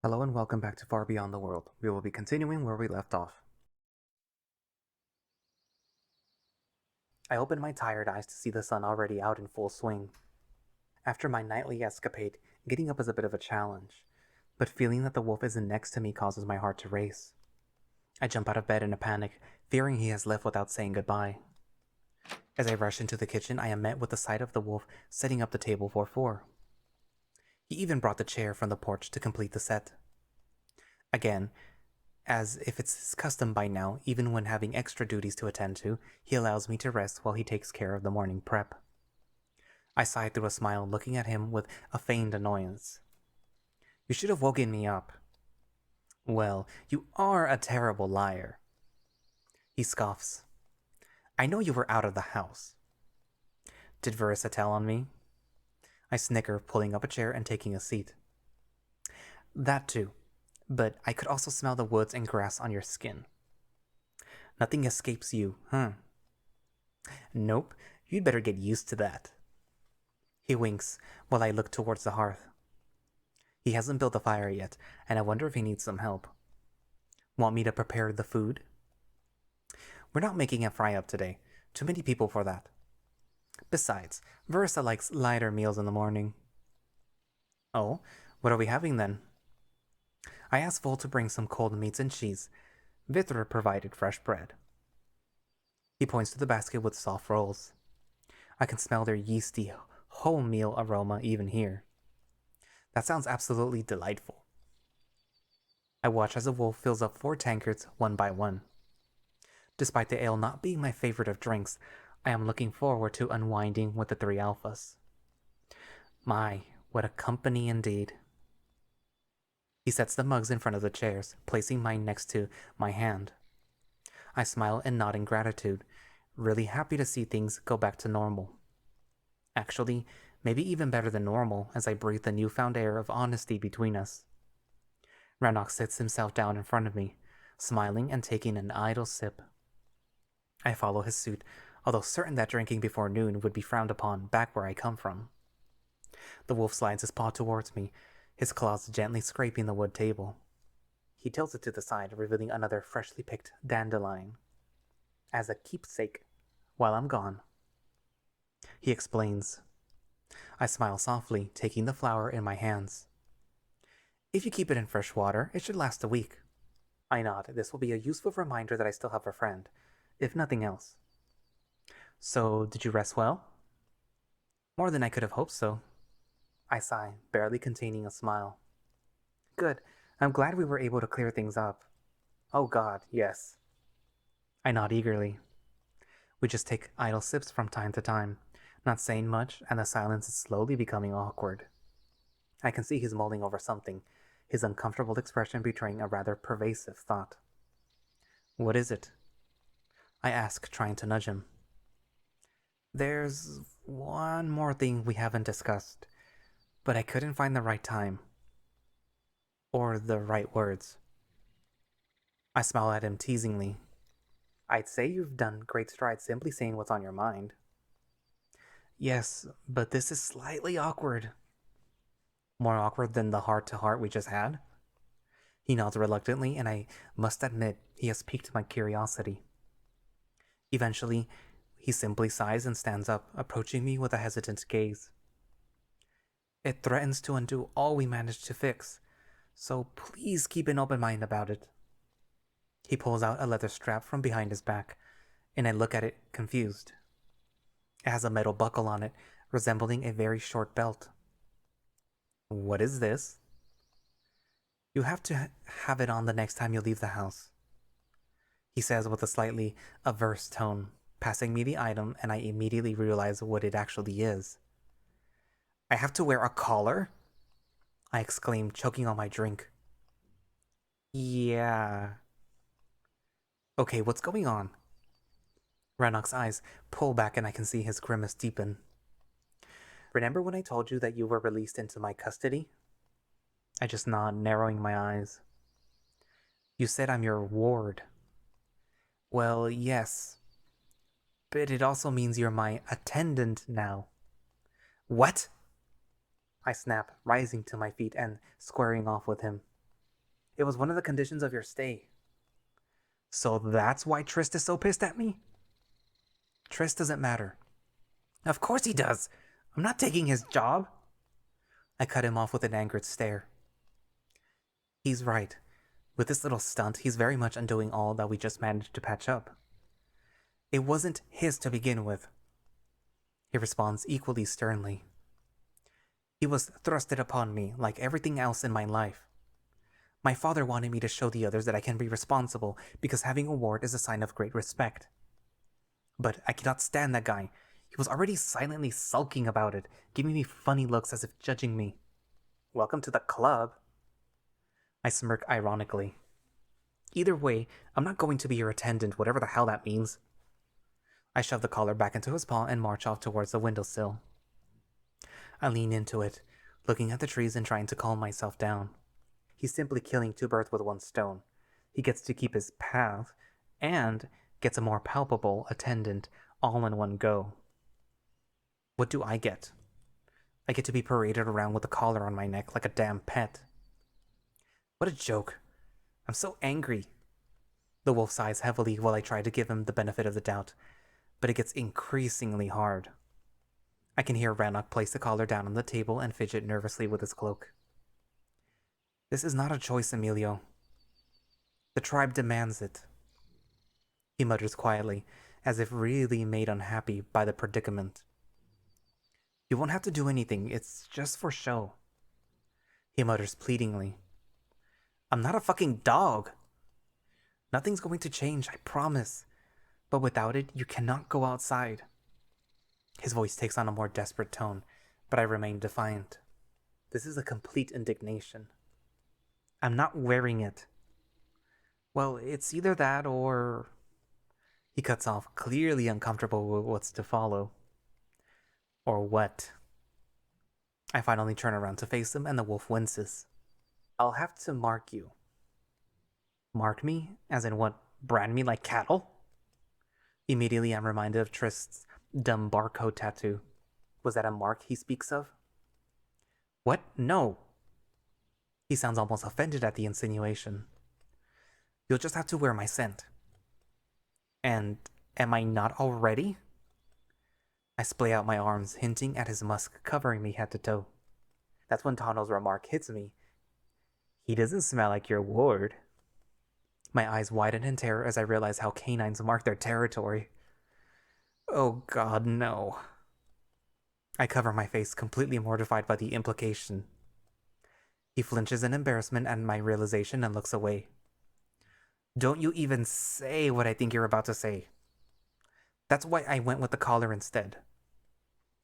Hello and welcome back to Far Beyond the World. We will be continuing where we left off. I opened my tired eyes to see the sun already out in full swing. After my nightly escapade, getting up is a bit of a challenge, but feeling that the wolf isn't next to me causes my heart to race. I jump out of bed in a panic, fearing he has left without saying goodbye. As I rush into the kitchen, I am met with the sight of the wolf setting up the table for four. He even brought the chair from the porch to complete the set. Again, as if it's his custom by now, even when having extra duties to attend to, he allows me to rest while he takes care of the morning prep. I sigh through a smile, looking at him with a feigned annoyance. You should have woken me up. Well, you are a terrible liar. He scoffs. I know you were out of the house. Did Verissa tell on me? I snicker, pulling up a chair and taking a seat. That too, but I could also smell the woods and grass on your skin. Nothing escapes you, huh? Nope, you'd better get used to that. He winks while I look towards the hearth. He hasn't built a fire yet, and I wonder if he needs some help. Want me to prepare the food? We're not making a fry-up today. Too many people for that. Besides, Verissa likes lighter meals in the morning. Oh, what are we having then? I asked Vol to bring some cold meats and cheese. Vitra provided fresh bread. He points to the basket with soft rolls. I can smell their yeasty, wholemeal aroma even here. That sounds absolutely delightful. I watch as the wolf fills up 4 tankards one by one. Despite the ale not being my favorite of drinks, I am looking forward to unwinding with the 3 alphas. My, what a company indeed. He sets the mugs in front of the chairs, placing mine next to my hand. I smile and nod in gratitude, really happy to see things go back to normal. Actually, maybe even better than normal as I breathe the newfound air of honesty between us. Ranok sits himself down in front of me, smiling and taking an idle sip. I follow his suit, although certain that drinking before noon would be frowned upon back where I come from. The wolf slides his paw towards me, his claws gently scraping the wood table. He tilts it to the side, revealing another freshly picked dandelion. As a keepsake, while I'm gone. He explains. I smile softly, taking the flower in my hands. If you keep it in fresh water, it should last a week. I nod. This will be a useful reminder that I still have a friend, if nothing else. So, did you rest well? More than I could have hoped so. I sigh, barely containing a smile. Good. I'm glad we were able to clear things up. Oh God, yes. I nod eagerly. We just take idle sips from time to time, not saying much, and the silence is slowly becoming awkward. I can see he's mulling over something, his uncomfortable expression betraying a rather pervasive thought. What is it? I ask, trying to nudge him. There's one more thing we haven't discussed, but I couldn't find the right time. Or the right words. I smile at him teasingly. I'd say you've done great strides simply saying what's on your mind. Yes, but this is slightly awkward. More awkward than the heart-to-heart we just had? He nods reluctantly, and I must admit he has piqued my curiosity. Eventually, he simply sighs and stands up, approaching me with a hesitant gaze. It threatens to undo all we managed to fix, so please keep an open mind about it. He pulls out a leather strap from behind his back, and I look at it, confused. It has a metal buckle on it, resembling a very short belt. What is this? You have to have it on the next time you leave the house, he says with a slightly averse tone, passing me the item, and I immediately realize what it actually is. I have to wear a collar? I exclaim, choking on my drink. Yeah. Okay, what's going on? Ranok's eyes pull back and I can see his grimace deepen. Remember when I told you that you were released into my custody? I just nod, narrowing my eyes. You said I'm your ward. Well, yes. But it also means you're my attendant now. What? I snap, rising to my feet and squaring off with him. It was one of the conditions of your stay. So that's why Trist is so pissed at me? Trist doesn't matter. Of course he does. I'm not taking his job. I cut him off with an angered stare. He's right. With this little stunt, he's very much undoing all that we just managed to patch up. It wasn't his to begin with. He responds equally sternly. He was thrusted upon me like everything else in my life. My father wanted me to show the others that I can be responsible because having a ward is a sign of great respect. But I cannot stand that guy. He was already silently sulking about it, giving me funny looks as if judging me. Welcome to the club. I smirk ironically. Either way, I'm not going to be your attendant, whatever the hell that means. I shove the collar back into his paw and march off towards the windowsill. I lean into it, looking at the trees and trying to calm myself down. He's simply killing two birds with one stone. He gets to keep his path, and gets a more palpable attendant all in one go. What do I get? I get to be paraded around with a collar on my neck like a damn pet. What a joke. I'm so angry. The wolf sighs heavily while I try to give him the benefit of the doubt, but it gets increasingly hard. I can hear Ranok place the collar down on the table and fidget nervously with his cloak. This is not a choice, Emilio. The tribe demands it. He mutters quietly, as if really made unhappy by the predicament. You won't have to do anything, it's just for show. He mutters pleadingly. I'm not a fucking dog. Nothing's going to change, I promise. But without it, you cannot go outside. His voice takes on a more desperate tone, but I remain defiant. This is a complete indignation. I'm not wearing it. Well, it's either that or... He cuts off, clearly uncomfortable with what's to follow. Or what? I finally turn around to face him, and the wolf winces. I'll have to mark you. Mark me? As in what, brand me like cattle? Immediately I'm reminded of Trist's dumb barcode tattoo. Was that a mark he speaks of? What? No. He sounds almost offended at the insinuation. You'll just have to wear my scent. And am I not already? I splay out my arms, hinting at his musk covering me head to toe. That's when Tano's remark hits me. He doesn't smell like your ward. My eyes widen in terror as I realize how canines mark their territory. Oh God, no. I cover my face, completely mortified by the implication. He flinches in embarrassment at my realization and looks away. Don't you even say what I think you're about to say. That's why I went with the collar instead.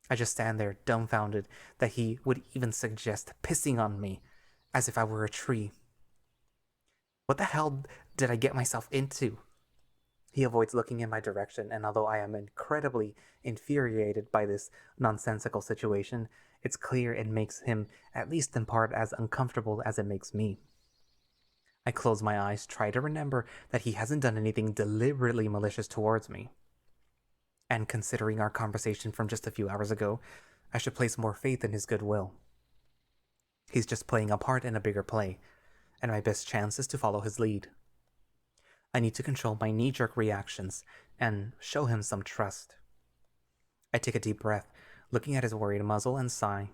I just stand there, dumbfounded that he would even suggest pissing on me, as if I were a tree. What the hell did I get myself into? He avoids looking in my direction, and although I am incredibly infuriated by this nonsensical situation, it's clear it makes him, at least in part, as uncomfortable as it makes me. I close my eyes, try to remember that he hasn't done anything deliberately malicious towards me. And considering our conversation from just a few hours ago, I should place more faith in his goodwill. He's just playing a part in a bigger play, and my best chance is to follow his lead. I need to control my knee-jerk reactions and show him some trust. I take a deep breath, looking at his worried muzzle, and sigh.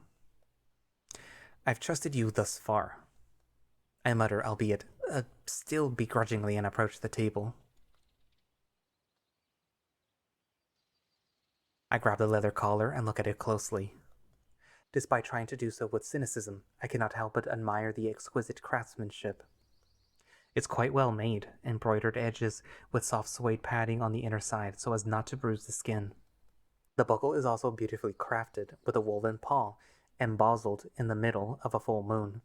I've trusted you thus far. I mutter, albeit still begrudgingly, and approach the table. I grab the leather collar and look at it closely. Despite trying to do so with cynicism, I cannot help but admire the exquisite craftsmanship. It's quite well made, embroidered edges with soft suede padding on the inner side so as not to bruise the skin. The buckle is also beautifully crafted with a woven paw embossed in the middle of a full moon.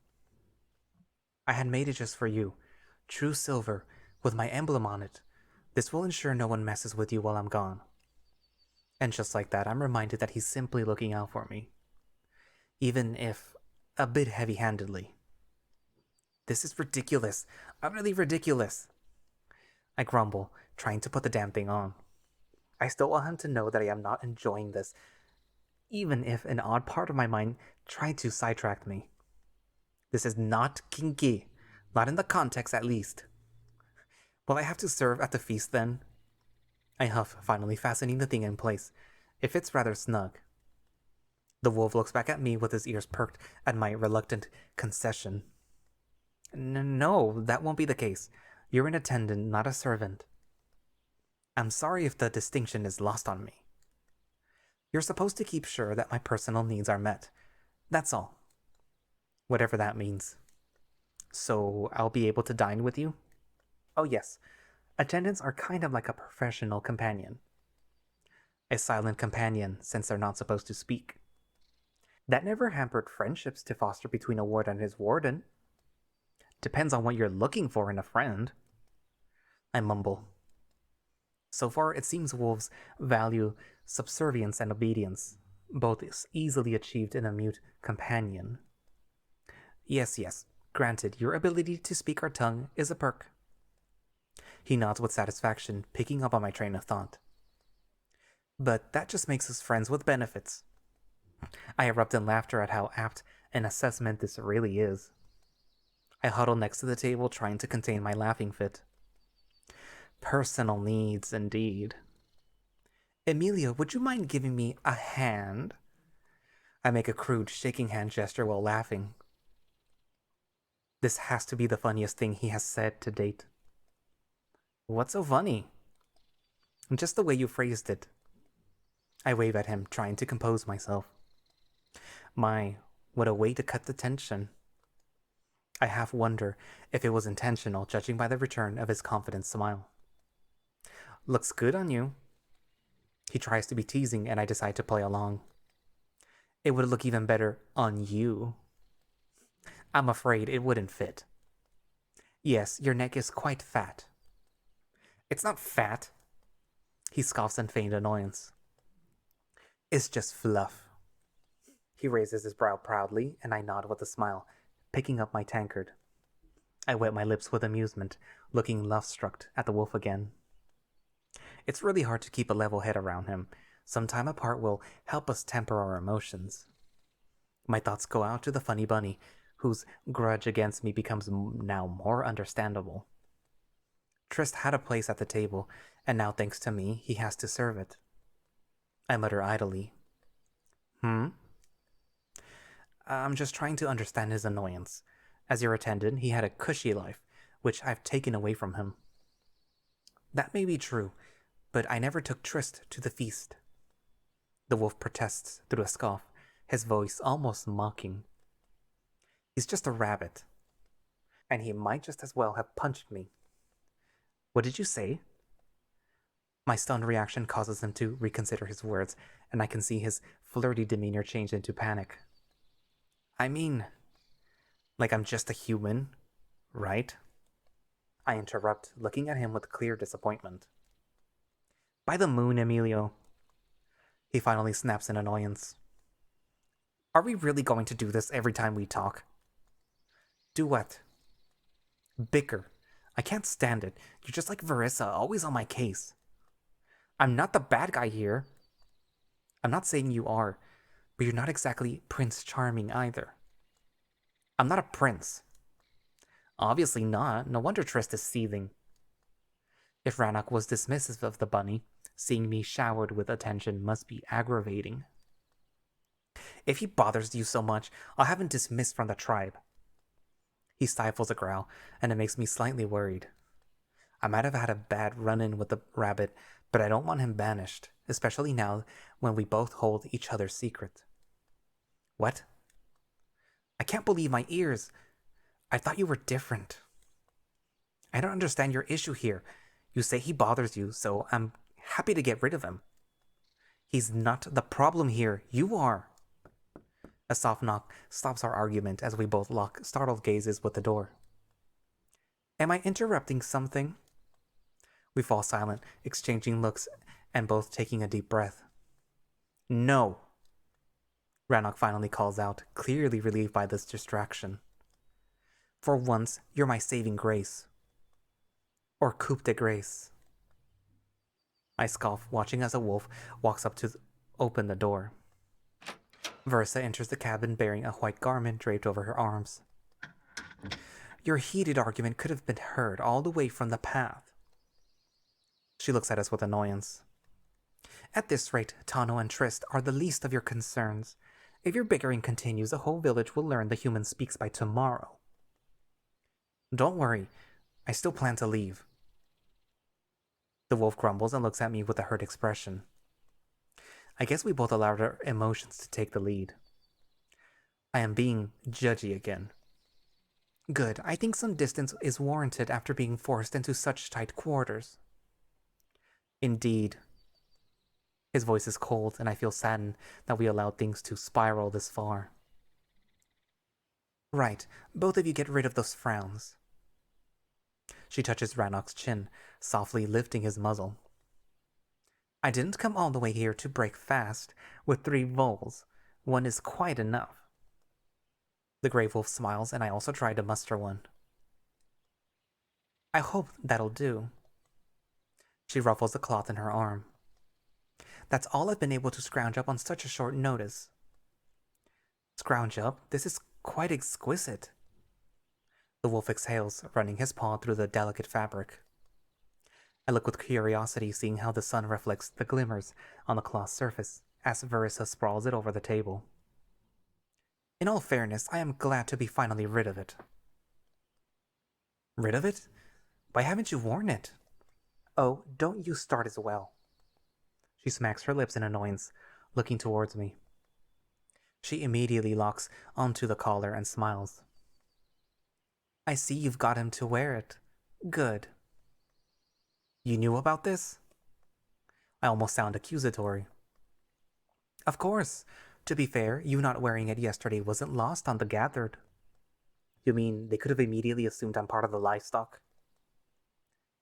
I had made it just for you, true silver, with my emblem on it. This will ensure no one messes with you while I'm gone. And just like that, I'm reminded that he's simply looking out for me. Even if a bit heavy-handedly. This is ridiculous. Utterly ridiculous. I grumble, trying to put the damn thing on. I still want him to know that I am not enjoying this, even if an odd part of my mind tried to sidetrack me. This is not kinky. Not in the context, at least. Will I have to serve at the feast then? I huff, finally fastening the thing in place. It fits rather snug. The wolf looks back at me with his ears perked at my reluctant concession. No, that won't be the case. You're an attendant, not a servant. I'm sorry if the distinction is lost on me. You're supposed to keep sure that my personal needs are met. That's all. Whatever that means. So I'll be able to dine with you? Oh yes. Attendants are kind of like a professional companion. A silent companion, since they're not supposed to speak. That never hampered friendships to foster between a ward and his warden. Depends on what you're looking for in a friend. I mumble. So far, it seems wolves value subservience and obedience, both easily achieved in a mute companion. Yes, granted, your ability to speak our tongue is a perk. He nods with satisfaction, picking up on my train of thought. But that just makes us friends with benefits. I erupt in laughter at how apt an assessment this really is. I huddle next to the table, trying to contain my laughing fit. Personal needs, indeed. Emilia, would you mind giving me a hand? I make a crude shaking hand gesture while laughing. This has to be the funniest thing he has said to date. What's so funny? Just the way you phrased it. I wave at him, trying to compose myself. My, what a way to cut the tension. I half wonder if it was intentional, judging by the return of his confident smile. Looks good on you. He tries to be teasing, and I decide to play along. It would look even better on you. I'm afraid it wouldn't fit. Yes, your neck is quite fat. It's not fat. He scoffs in feigned annoyance. It's just fluff. He raises his brow proudly, and I nod with a smile, picking up my tankard. I wet my lips with amusement, looking love-struck at the wolf again. It's really hard to keep a level head around him. Some time apart will help us temper our emotions. My thoughts go out to the funny bunny, whose grudge against me becomes now more understandable. Trist had a place at the table, and now thanks to me, he has to serve it. I mutter idly. I'm just trying to understand his annoyance. As your attendant, he had a cushy life, which I've taken away from him. That may be true, but I never took Trist to the feast. The wolf protests through a scoff, his voice almost mocking. He's just a rabbit, and he might just as well have punched me. What did you say? My stunned reaction causes him to reconsider his words, and I can see his flirty demeanor change into panic. I mean, like I'm just a human, right? I interrupt, looking at him with clear disappointment. By the moon, Emilio. He finally snaps in annoyance. Are we really going to do this every time we talk? Do what? Bicker. I can't stand it. You're just like Verissa, always on my case. I'm not the bad guy here. I'm not saying you are, but you're not exactly Prince Charming either. I'm not a prince. Obviously not. No wonder Trist is seething. If Ranok was dismissive of the bunny, seeing me showered with attention must be aggravating. If he bothers you so much, I'll have him dismissed from the tribe. He stifles a growl, and it makes me slightly worried. I might have had a bad run-in with the rabbit, but I don't want him banished, especially now when we both hold each other's secret. What? I can't believe my ears. I thought you were different. I don't understand your issue here. You say he bothers you, so I'm happy to get rid of him. He's not the problem here. You are. A soft knock stops our argument as we both lock startled gazes with the door. Am I interrupting something? We fall silent, exchanging looks and both taking a deep breath. No. Ranok finally calls out, clearly relieved by this distraction. For once, you're my saving grace. Or coup de grace. I scoff, watching as a wolf walks up to open the door. Verissa enters the cabin bearing a white garment draped over her arms. Your heated argument could have been heard all the way from the path. She looks at us with annoyance. At this rate, Tano and Trist are the least of your concerns. If your bickering continues, the whole village will learn the human speaks by tomorrow. Don't worry, I still plan to leave. The wolf grumbles and looks at me with a hurt expression. I guess we both allowed our emotions to take the lead. I am being judgy again. Good, I think some distance is warranted after being forced into such tight quarters. Indeed. His voice is cold, and I feel saddened that we allowed things to spiral this far. Right, both of you get rid of those frowns. She touches Ranok's chin, softly lifting his muzzle. I didn't come all the way here to break fast. With 3 voles, one is quite enough. The Grey Wolf smiles, and I also try to muster one. I hope that'll do. She ruffles the cloth in her arm. That's all I've been able to scrounge up on such a short notice. Scrounge up? This is quite exquisite. The wolf exhales, running his paw through the delicate fabric. I look with curiosity, seeing how the sun reflects the glimmers on the cloth surface as Verissa sprawls it over the table. In all fairness, I am glad to be finally rid of it. Rid of it? Why haven't you worn it? Oh, don't you start as well. She smacks her lips in annoyance, looking towards me. She immediately locks onto the collar and smiles. I see you've got him to wear it. Good. You knew about this? I almost sound accusatory. Of course. To be fair, you not wearing it yesterday wasn't lost on the gathered. You mean they could have immediately assumed I'm part of the livestock?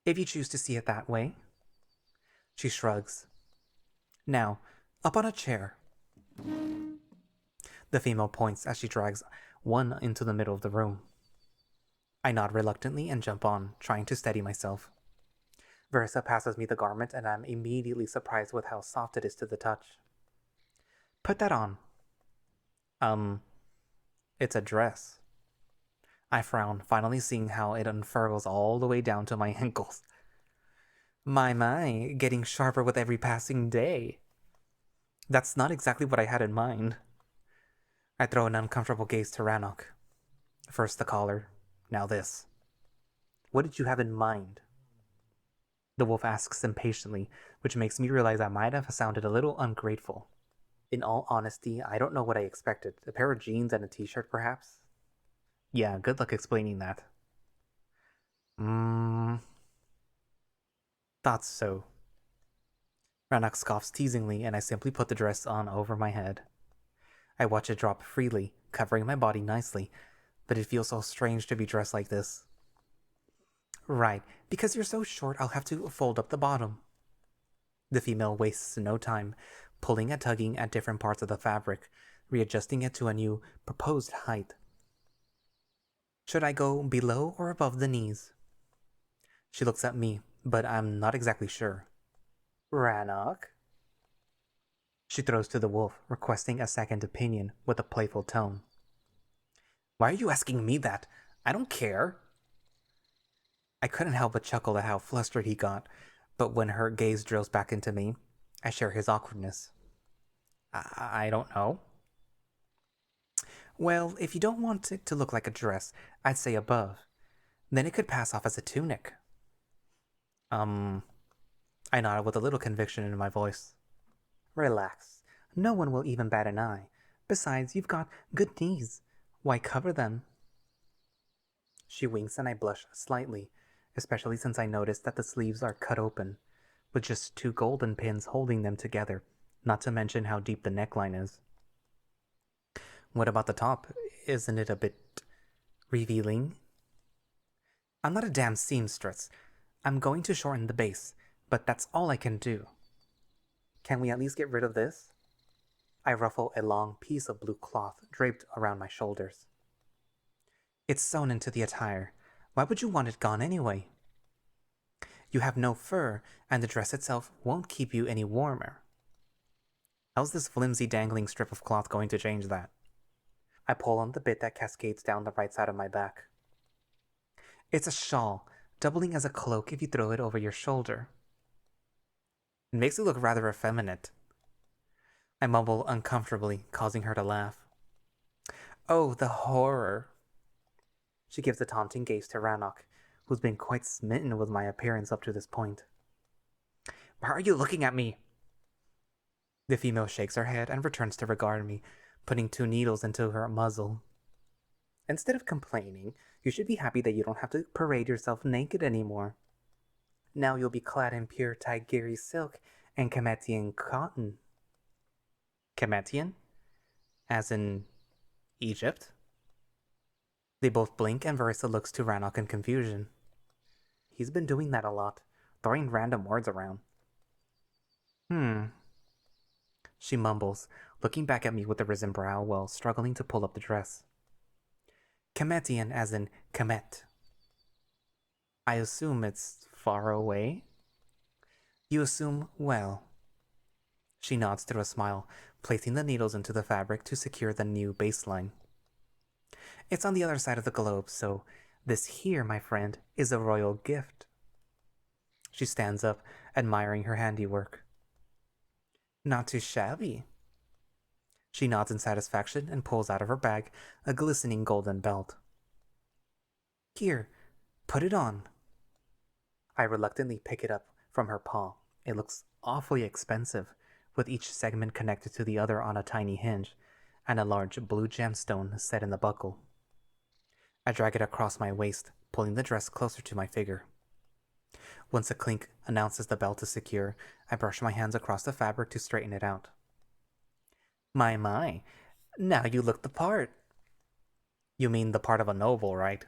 If you choose to see it that way. She shrugs. Now, up on a chair. The female points as she drags one into the middle of the room. I nod reluctantly and jump on, trying to steady myself. Verissa passes me the garment, and I'm immediately surprised with how soft it is to the touch. Put that on. It's a dress. I frown, finally seeing how it unfurls all the way down to my ankles. My, getting sharper with every passing day. That's not exactly what I had in mind. I throw an uncomfortable gaze to Ranok. First the collar, now this. What did you have in mind? The wolf asks impatiently, which makes me realize I might have sounded a little ungrateful. In all honesty, I don't know what I expected. A pair of jeans and a t-shirt, perhaps? Yeah, good luck explaining that. Thought so. Ranok scoffs teasingly, and I simply put the dress on over my head. I watch it drop freely, covering my body nicely, but it feels so strange to be dressed like this. Right, because you're so short, I'll have to fold up the bottom. The female wastes no time, pulling and tugging at different parts of the fabric, readjusting it to a new proposed height. Should I go below or above the knees? She looks at me, but I'm not exactly sure. Ranok? She throws to the wolf, requesting a second opinion with a playful tone. Why are you asking me that? I don't care. I couldn't help but chuckle at how flustered he got, but when her gaze drills back into me, I share his awkwardness. I don't know. Well, if you don't want it to look like a dress, I'd say above. Then it could pass off as a tunic. I nodded with a little conviction in my voice. Relax. No one will even bat an eye. Besides, you've got good knees. Why cover them? She winks and I blush slightly, especially since I notice that the sleeves are cut open, with just 2 golden pins holding them together, not to mention how deep the neckline is. What about the top? Isn't it a bit revealing? I'm not a damn seamstress. I'm going to shorten the base, but that's all I can do. Can we at least get rid of this? I ruffle a long piece of blue cloth draped around my shoulders. It's sewn into the attire. Why would you want it gone anyway? You have no fur, and the dress itself won't keep you any warmer. How's this flimsy dangling strip of cloth going to change that? I pull on the bit that cascades down the right side of my back. It's a shawl, doubling as a cloak if you throw it over your shoulder. It makes you look rather effeminate. I mumble uncomfortably, causing her to laugh. Oh, the horror. She gives a taunting gaze to Ranok, who's been quite smitten with my appearance up to this point. Why are you looking at me? The female shakes her head and returns to regard me, putting 2 needles into her muzzle. Instead of complaining, you should be happy that you don't have to parade yourself naked anymore. Now you'll be clad in pure Tigeri silk and Kametian cotton. Kametian? As in Egypt? They both blink and Verissa looks to Ranok in confusion. He's been doing that a lot, throwing random words around. She mumbles, looking back at me with a risen brow while struggling to pull up the dress. Kametian as in Kemet. I assume it's far away? You assume well. She nods through a smile, placing the needles into the fabric to secure the new baseline. It's on the other side of the globe, so this here, my friend, is a royal gift. She stands up, admiring her handiwork. Not too shabby. She nods in satisfaction and pulls out of her bag a glistening golden belt. Here, put it on. I reluctantly pick it up from her paw. It looks awfully expensive, with each segment connected to the other on a tiny hinge, and a large blue gemstone set in the buckle. I drag it across my waist, pulling the dress closer to my figure. Once a clink announces the belt is secure, I brush my hands across the fabric to straighten it out. My, now you look the part. You mean the part of a noble, right?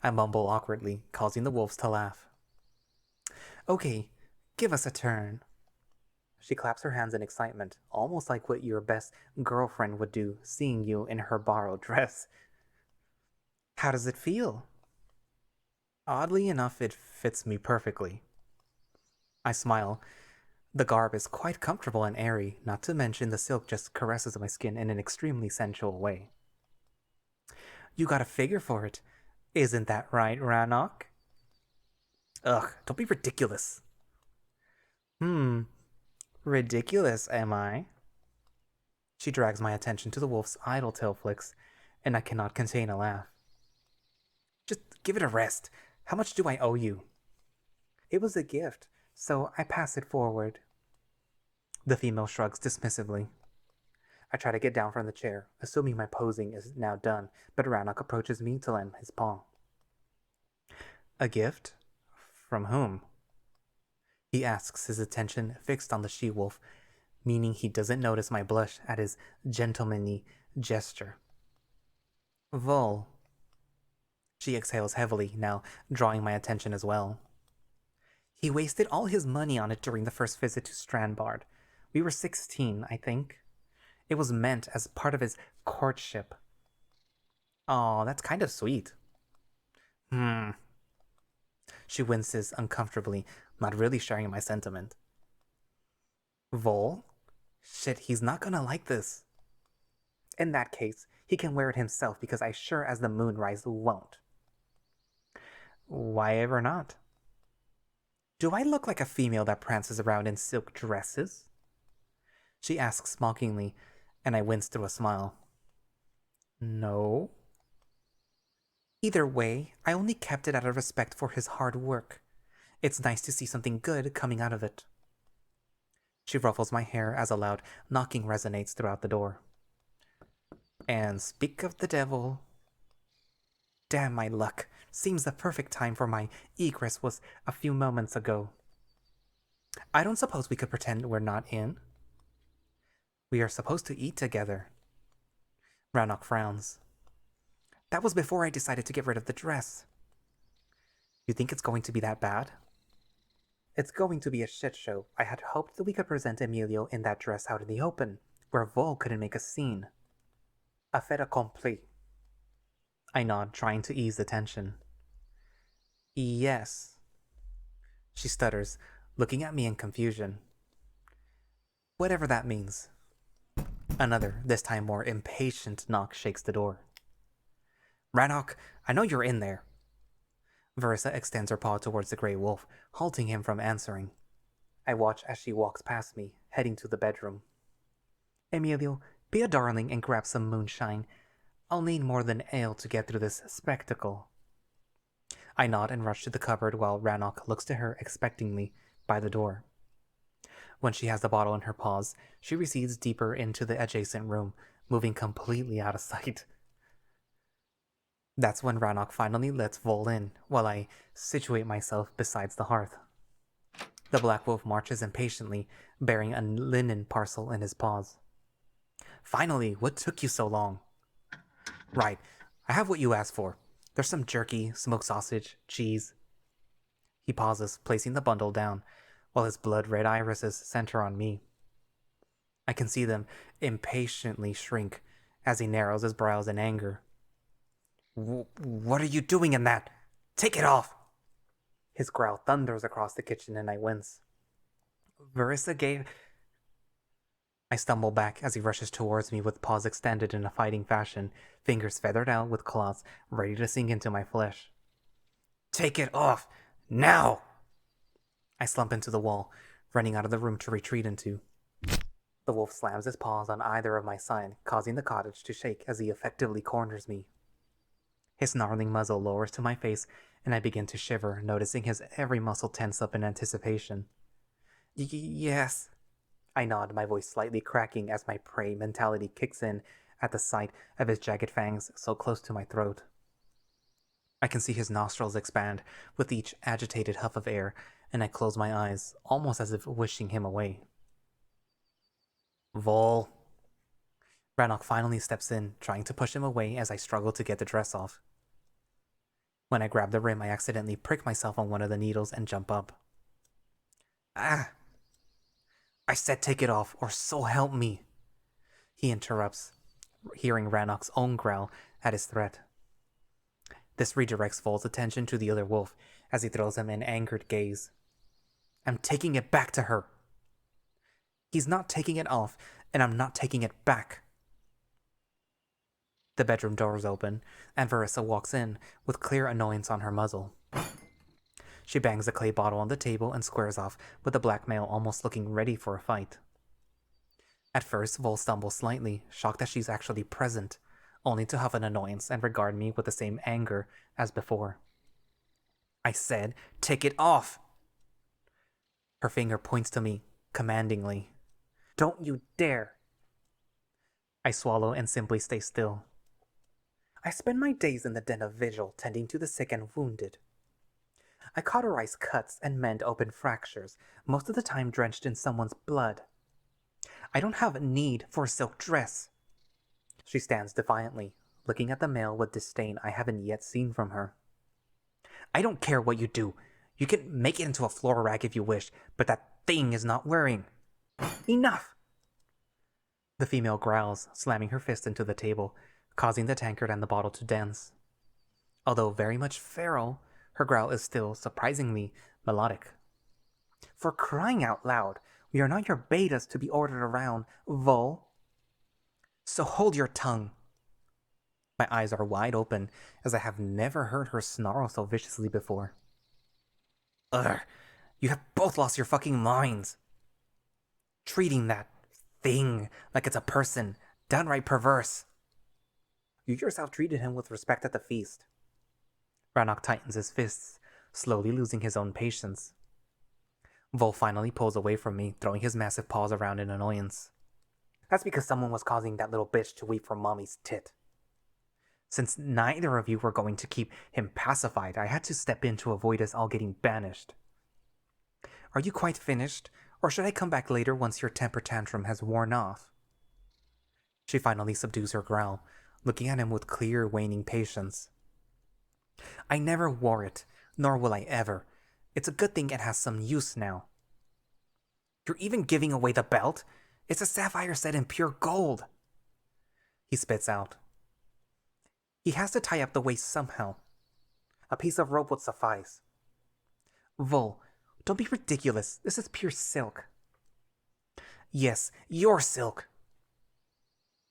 I mumble awkwardly, causing the wolves to laugh. Okay, give us a turn. She claps her hands in excitement, almost like what your best girlfriend would do seeing you in her borrowed dress. How does it feel? Oddly enough, it fits me perfectly. I smile. The garb is quite comfortable and airy, not to mention the silk just caresses my skin in an extremely sensual way. You got a figure for it. Isn't that right, Ranok? Ugh, don't be ridiculous. Ridiculous, am I? She drags my attention to the wolf's idle tail flicks, and I cannot contain a laugh. Just give it a rest. How much do I owe you? It was a gift, so I pass it forward. The female shrugs dismissively. I try to get down from the chair, assuming my posing is now done, but Ranok approaches me to lend his paw. A gift? From whom? He asks, his attention fixed on the she-wolf, meaning he doesn't notice my blush at his gentlemanly gesture. Vol. She exhales heavily, now drawing my attention as well. He wasted all his money on it during the first visit to Strandbard. We were 16, I think. It was meant as part of his courtship. Aw, that's kind of sweet. She winces uncomfortably, not really sharing my sentiment. Vol? Shit, he's not gonna like this. In that case, he can wear it himself because I sure as the moonrise won't. Why ever not? Do I look like a female that prances around in silk dresses? She asks mockingly, and I wince through a smile. No. Either way, I only kept it out of respect for his hard work. It's nice to see something good coming out of it. She ruffles my hair as a loud knocking resonates throughout the door. And speak of the devil. Damn my luck. Seems the perfect time for my egress was a few moments ago. I don't suppose we could pretend we're not in? We are supposed to eat together. Ranok frowns. That was before I decided to get rid of the dress. You think it's going to be that bad? It's going to be a shit show. I had hoped that we could present Emilio in that dress out in the open, where Vol couldn't make a scene. A fait accompli. I nod, trying to ease the tension. Yes. She stutters, looking at me in confusion. Whatever that means. Another, this time more impatient knock shakes the door. Ranok, I know you're in there. Verissa extends her paw towards the grey wolf, halting him from answering. I watch as she walks past me, heading to the bedroom. Emilio, be a darling and grab some moonshine. I'll need more than ale to get through this spectacle. I nod and rush to the cupboard while Ranok looks to her expectingly by the door. When she has the bottle in her paws, she recedes deeper into the adjacent room, moving completely out of sight. That's when Ranok finally lets Vol in, while I situate myself beside the hearth. The black wolf marches impatiently, bearing a linen parcel in his paws. Finally, what took you so long? Right, I have what you asked for. There's some jerky, smoked sausage, cheese. He pauses, placing the bundle down, while his blood-red irises center on me. I can see them impatiently shrink as he narrows his brows in anger. What are you doing in that? Take it off! His growl thunders across the kitchen and I wince. Verissa gave... I stumble back as he rushes towards me with paws extended in a fighting fashion, fingers feathered out with claws, ready to sink into my flesh. Take it off! Now! I slump into the wall, running out of the room to retreat into. The wolf slams his paws on either of my side, causing the cottage to shake as he effectively corners me. His snarling muzzle lowers to my face, and I begin to shiver, noticing his every muscle tense up in anticipation. Yes. I nod, my voice slightly cracking as my prey mentality kicks in at the sight of his jagged fangs so close to my throat. I can see his nostrils expand with each agitated huff of air, and I close my eyes, almost as if wishing him away. Vol. Ranok finally steps in, trying to push him away as I struggle to get the dress off. When I grab the rim, I accidentally prick myself on one of the needles and jump up. Ah! I said take it off, or so help me! He interrupts, hearing Ranok's own growl at his threat. This redirects Vol's attention to the other wolf as he throws him an angered gaze. I'm taking it back to her! He's not taking it off, and I'm not taking it back. The bedroom doors open, and Verissa walks in, with clear annoyance on her muzzle. She bangs the clay bottle on the table and squares off, with the black male almost looking ready for a fight. At first, Vol stumbles slightly, shocked that she's actually present, only to huff an annoyance and regard me with the same anger as before. I said, take it off! Her finger points to me, commandingly. Don't you dare! I swallow and simply stay still. I spend my days in the den of vigil tending to the sick and wounded. I cauterize cuts and mend open fractures, most of the time drenched in someone's blood. I don't have a need for a silk dress. She stands defiantly, looking at the male with disdain I haven't yet seen from her. I don't care what you do. You can make it into a floor rag if you wish, but that thing is not wearing. Enough! The female growls, slamming her fist into the table, causing the tankard and the bottle to dance. Although very much feral, her growl is still surprisingly melodic. For crying out loud, we are not your betas to be ordered around, Vol. So hold your tongue. My eyes are wide open, as I have never heard her snarl so viciously before. Ugh, you have both lost your fucking minds. Treating that thing like it's a person, downright perverse. You yourself treated him with respect at the feast. Ranok tightens his fists, slowly losing his own patience. Vol finally pulls away from me, throwing his massive paws around in annoyance. That's because someone was causing that little bitch to weep for mommy's tit. Since neither of you were going to keep him pacified, I had to step in to avoid us all getting banished. Are you quite finished, or should I come back later once your temper tantrum has worn off? She finally subdues her growl, looking at him with clear, waning patience. I never wore it, nor will I ever. It's a good thing it has some use now. You're even giving away the belt? It's a sapphire set in pure gold. He spits out. He has to tie up the waist somehow. A piece of rope would suffice. Vol, don't be ridiculous. This is pure silk. Yes, your silk.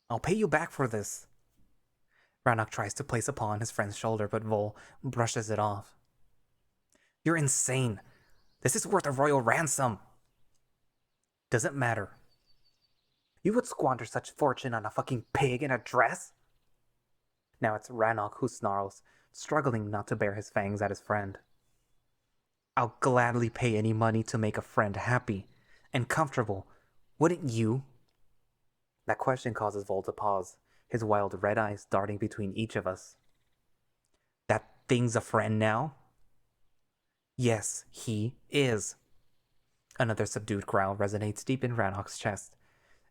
I'll pay you back for this. Ranok tries to place a paw on his friend's shoulder, but Vol brushes it off. You're insane. This is worth a royal ransom. Doesn't matter. You would squander such fortune on a fucking pig in a dress? Now it's Ranok who snarls, struggling not to bare his fangs at his friend. I'll gladly pay any money to make a friend happy and comfortable. Wouldn't you? That question causes Vol to pause, his wild red eyes darting between each of us. That thing's a friend now? Yes, he is. Another subdued growl resonates deep in Ranok's chest,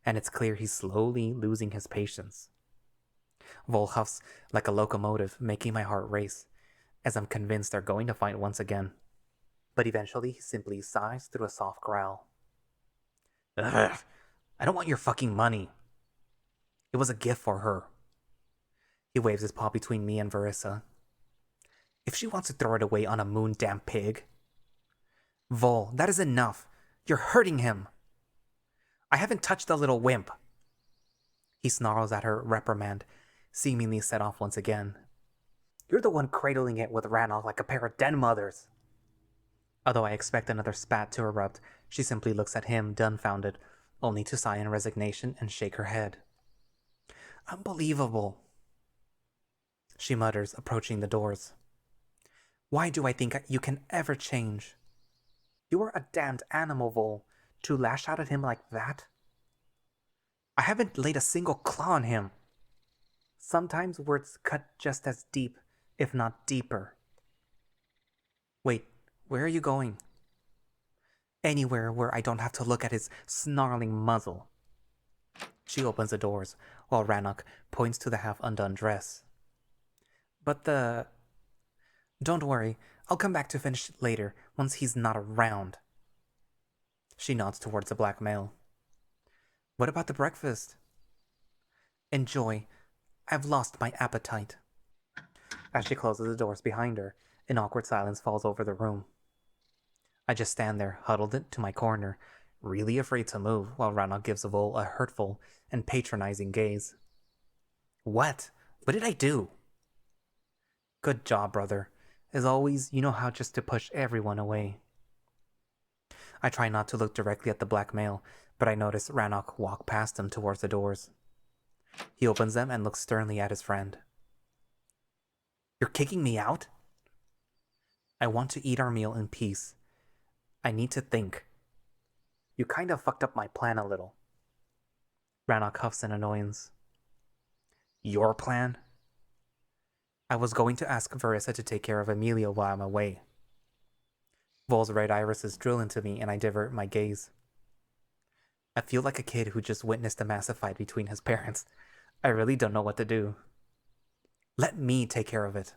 and it's clear he's slowly losing his patience. Vol huffs like a locomotive, making my heart race, as I'm convinced they're going to fight once again. But eventually, he simply sighs through a soft growl. Ugh, I don't want your fucking money. It was a gift for her. He waves his paw between me and Verissa. If she wants to throw it away on a moon-damn pig. Vol, that is enough. You're hurting him. I haven't touched the little wimp. He snarls at her reprimand, seemingly set off once again. You're the one cradling it with Ranok like a pair of den mothers. Although I expect another spat to erupt, she simply looks at him, dumbfounded, only to sigh in resignation and shake her head. Unbelievable, she mutters, approaching the doors. Why do I think you can ever change? You are a damned animal, Vol, to lash out at him like that? I haven't laid a single claw on him. Sometimes words cut just as deep, if not deeper. Wait, where are you going? Anywhere where I don't have to look at his snarling muzzle. She opens the doors, while Ranok points to the half-undone dress. But Don't worry, I'll come back to finish it later, once he's not around. She nods towards the black male. What about the breakfast? Enjoy. I've lost my appetite. As she closes the doors behind her, an awkward silence falls over the room. I just stand there, huddled to my corner, really afraid to move, while Ranok gives Vol a hurtful and patronizing gaze. What? What did I do? Good job, brother. As always, you know how just to push everyone away. I try not to look directly at the black male, but I notice Ranok walk past him towards the doors. He opens them and looks sternly at his friend. You're kicking me out? I want to eat our meal in peace. I need to think. You kind of fucked up my plan a little. Ranok huffs in annoyance. Your plan? I was going to ask Verissa to take care of Amelia while I'm away. Vol's red irises drill into me and I divert my gaze. I feel like a kid who just witnessed a massive fight between his parents. I really don't know what to do. Let me take care of it.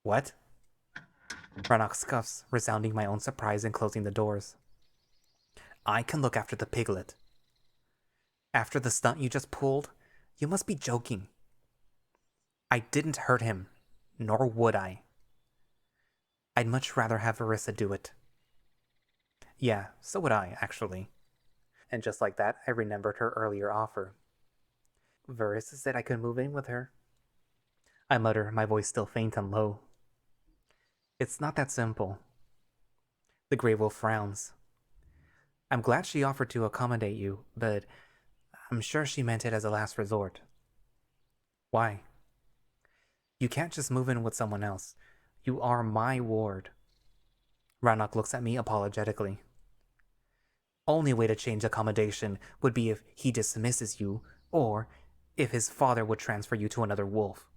What? Ranok scuffs, resounding my own surprise in closing the doors. I can look after the piglet. After the stunt you just pulled, you must be joking. I didn't hurt him, nor would I. I'd much rather have Verissa do it. Yeah, so would I, actually. And just like that, I remembered her earlier offer. Verissa said I could move in with her. I mutter, my voice still faint and low. It's not that simple. The Grey Wolf frowns. I'm glad she offered to accommodate you, but I'm sure she meant it as a last resort. Why? You can't just move in with someone else. You are my ward. Ranok looks at me apologetically. Only way to change accommodation would be if he dismisses you, or if his father would transfer you to another wolf.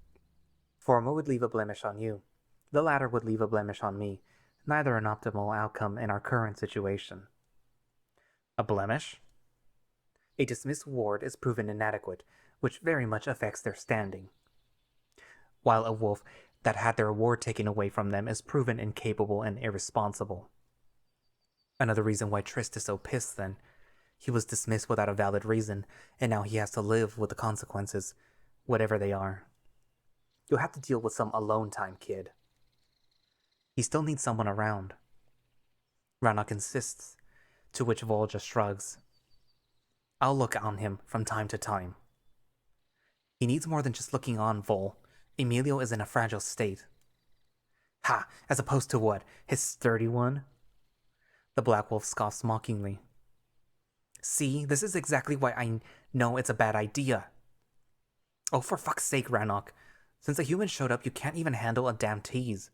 Former would leave a blemish on you. The latter would leave a blemish on me, neither an optimal outcome in our current situation. A blemish? A dismissed ward is proven inadequate, which very much affects their standing. While a wolf that had their ward taken away from them is proven incapable and irresponsible. Another reason why Trist is so pissed then. He was dismissed without a valid reason, and now he has to live with the consequences, whatever they are. You'll have to deal with some alone time, kid. He still needs someone around. Ranok insists, to which Vol just shrugs. I'll look on him from time to time. He needs more than just looking on, Vol. Emilio is in a fragile state. Ha! As opposed to what? His sturdy one? The Black Wolf scoffs mockingly. See, this is exactly why I know it's a bad idea. Oh, for fuck's sake, Ranok. Since a human showed up, you can't even handle a damn tease.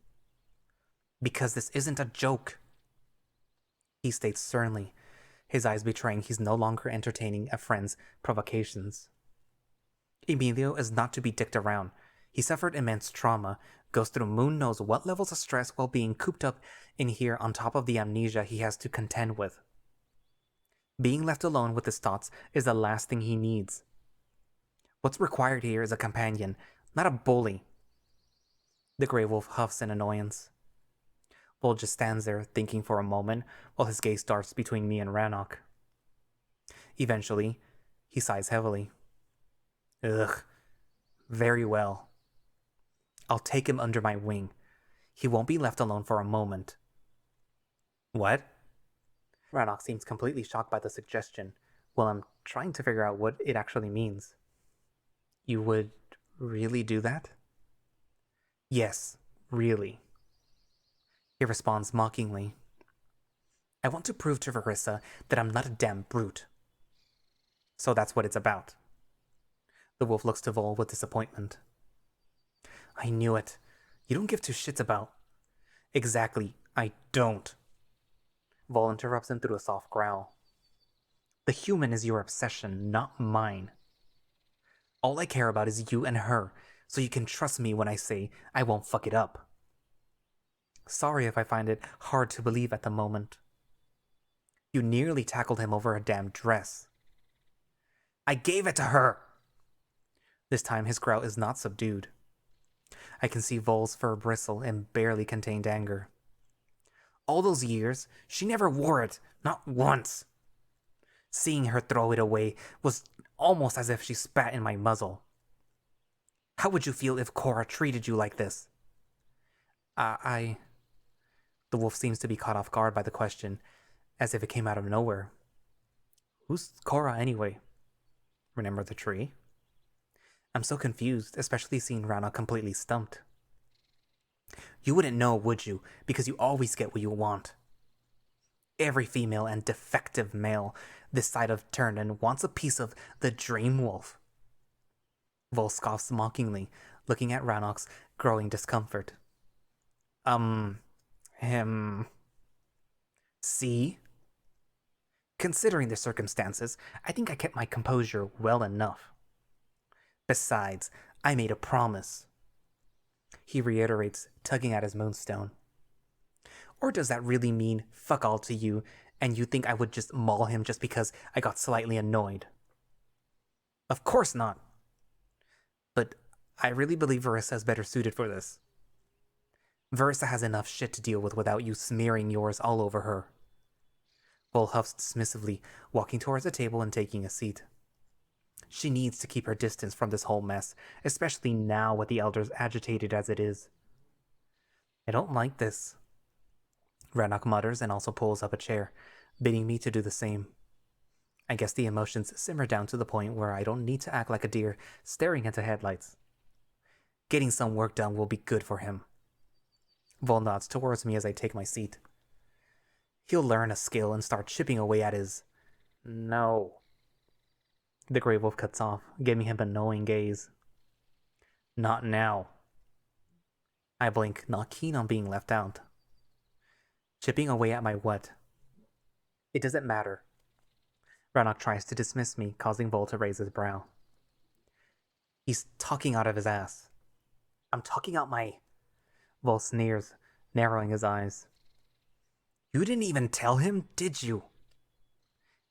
Because this isn't a joke, he states sternly, his eyes betraying he's no longer entertaining a friend's provocations. Emilio is not to be dicked around. He suffered immense trauma, goes through moon knows what levels of stress while being cooped up in here on top of the amnesia he has to contend with. Being left alone with his thoughts is the last thing he needs. What's required here is a companion, not a bully. The Grey Wolf huffs in annoyance. Vol just stands there thinking for a moment while his gaze darts between me and Ranok. Eventually, he sighs heavily. Ugh. Very well. I'll take him under my wing. He won't be left alone for a moment. What? Ranok seems completely shocked by the suggestion, while I'm trying to figure out what it actually means. You would really do that? Yes, really. He responds mockingly. I want to prove to Verissa that I'm not a damn brute. So that's what it's about. The wolf looks to Vol with disappointment. I knew it. You don't give two shits about... Exactly, I don't. Vol interrupts him through a soft growl. The human is your obsession, not mine. All I care about is you and her, so you can trust me when I say I won't fuck it up. Sorry if I find it hard to believe at the moment. You nearly tackled him over a damn dress. I gave it to her! This time his growl is not subdued. I can see Vol's fur bristle in barely contained anger. All those years, she never wore it, not once. Seeing her throw it away was almost as if she spat in my muzzle. How would you feel if Cora treated you like this? The wolf seems to be caught off guard by the question, as if it came out of nowhere. Who's Cora anyway? Remember the tree? I'm so confused, especially seeing Ranok completely stumped. You wouldn't know, would you? Because you always get what you want. Every female and defective male this side of Turnen wants a piece of the dream wolf. Vol scoffs mockingly, looking at Ranok's growing discomfort. See? Considering the circumstances, I think I kept my composure well enough. Besides, I made a promise. He reiterates, tugging at his moonstone. Or does that really mean fuck all to you, and you think I would just maul him just because I got slightly annoyed? Of course not. But I really believe Verissa is better suited for this. Verissa has enough shit to deal with without you smearing yours all over her. Vol huffs dismissively, walking towards the table and taking a seat. She needs to keep her distance from this whole mess, especially now with the elders agitated as it is. I don't like this. Ranok mutters and also pulls up a chair, bidding me to do the same. I guess the emotions simmer down to the point where I don't need to act like a deer staring into headlights. Getting some work done will be good for him. Vol nods towards me as I take my seat. He'll learn a skill and start chipping away at his... No. The Grey Wolf cuts off, giving him a knowing gaze. Not now. I blink, not keen on being left out. Chipping away at my what? It doesn't matter. Ranok tries to dismiss me, causing Vol to raise his brow. He's talking out of his ass. I'm talking out my... Vol sneers, narrowing his eyes. You didn't even tell him, did you?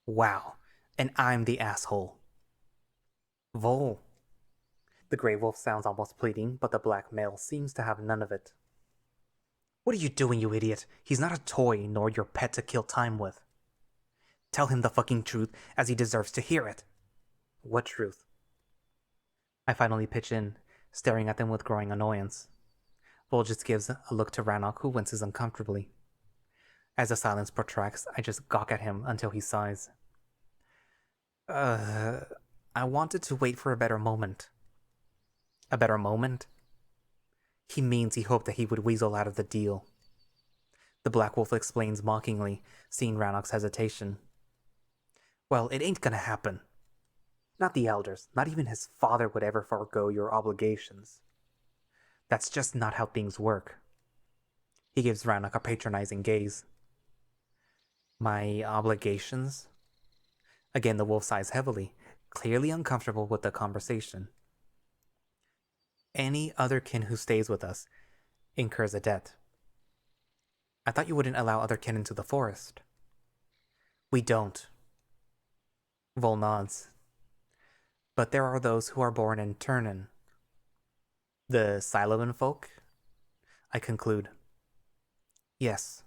Wow, and I'm the asshole. Vol. The Grey Wolf sounds almost pleading, but the black male seems to have none of it. What are you doing, you idiot? He's not a toy, nor your pet to kill time with. Tell him the fucking truth, as he deserves to hear it. What truth? I finally pitch in, staring at them with growing annoyance. Vol just gives a look to Ranok, who winces uncomfortably. As the silence protracts, I just gawk at him until he sighs. I wanted to wait for a better moment. A better moment? He means he hoped that he would weasel out of the deal. The Black Wolf explains mockingly, seeing Ranok's hesitation. Well, it ain't gonna happen. Not the elders, not even his father would ever forego your obligations. That's just not how things work. He gives Ranok a patronizing gaze. My obligations? Again, the wolf sighs heavily, clearly uncomfortable with the conversation. Any other kin who stays with us incurs a debt. I thought you wouldn't allow other kin into the forest. We don't. Vol nods. But there are those who are born in Turnen. The Silovan folk? I conclude. Yes.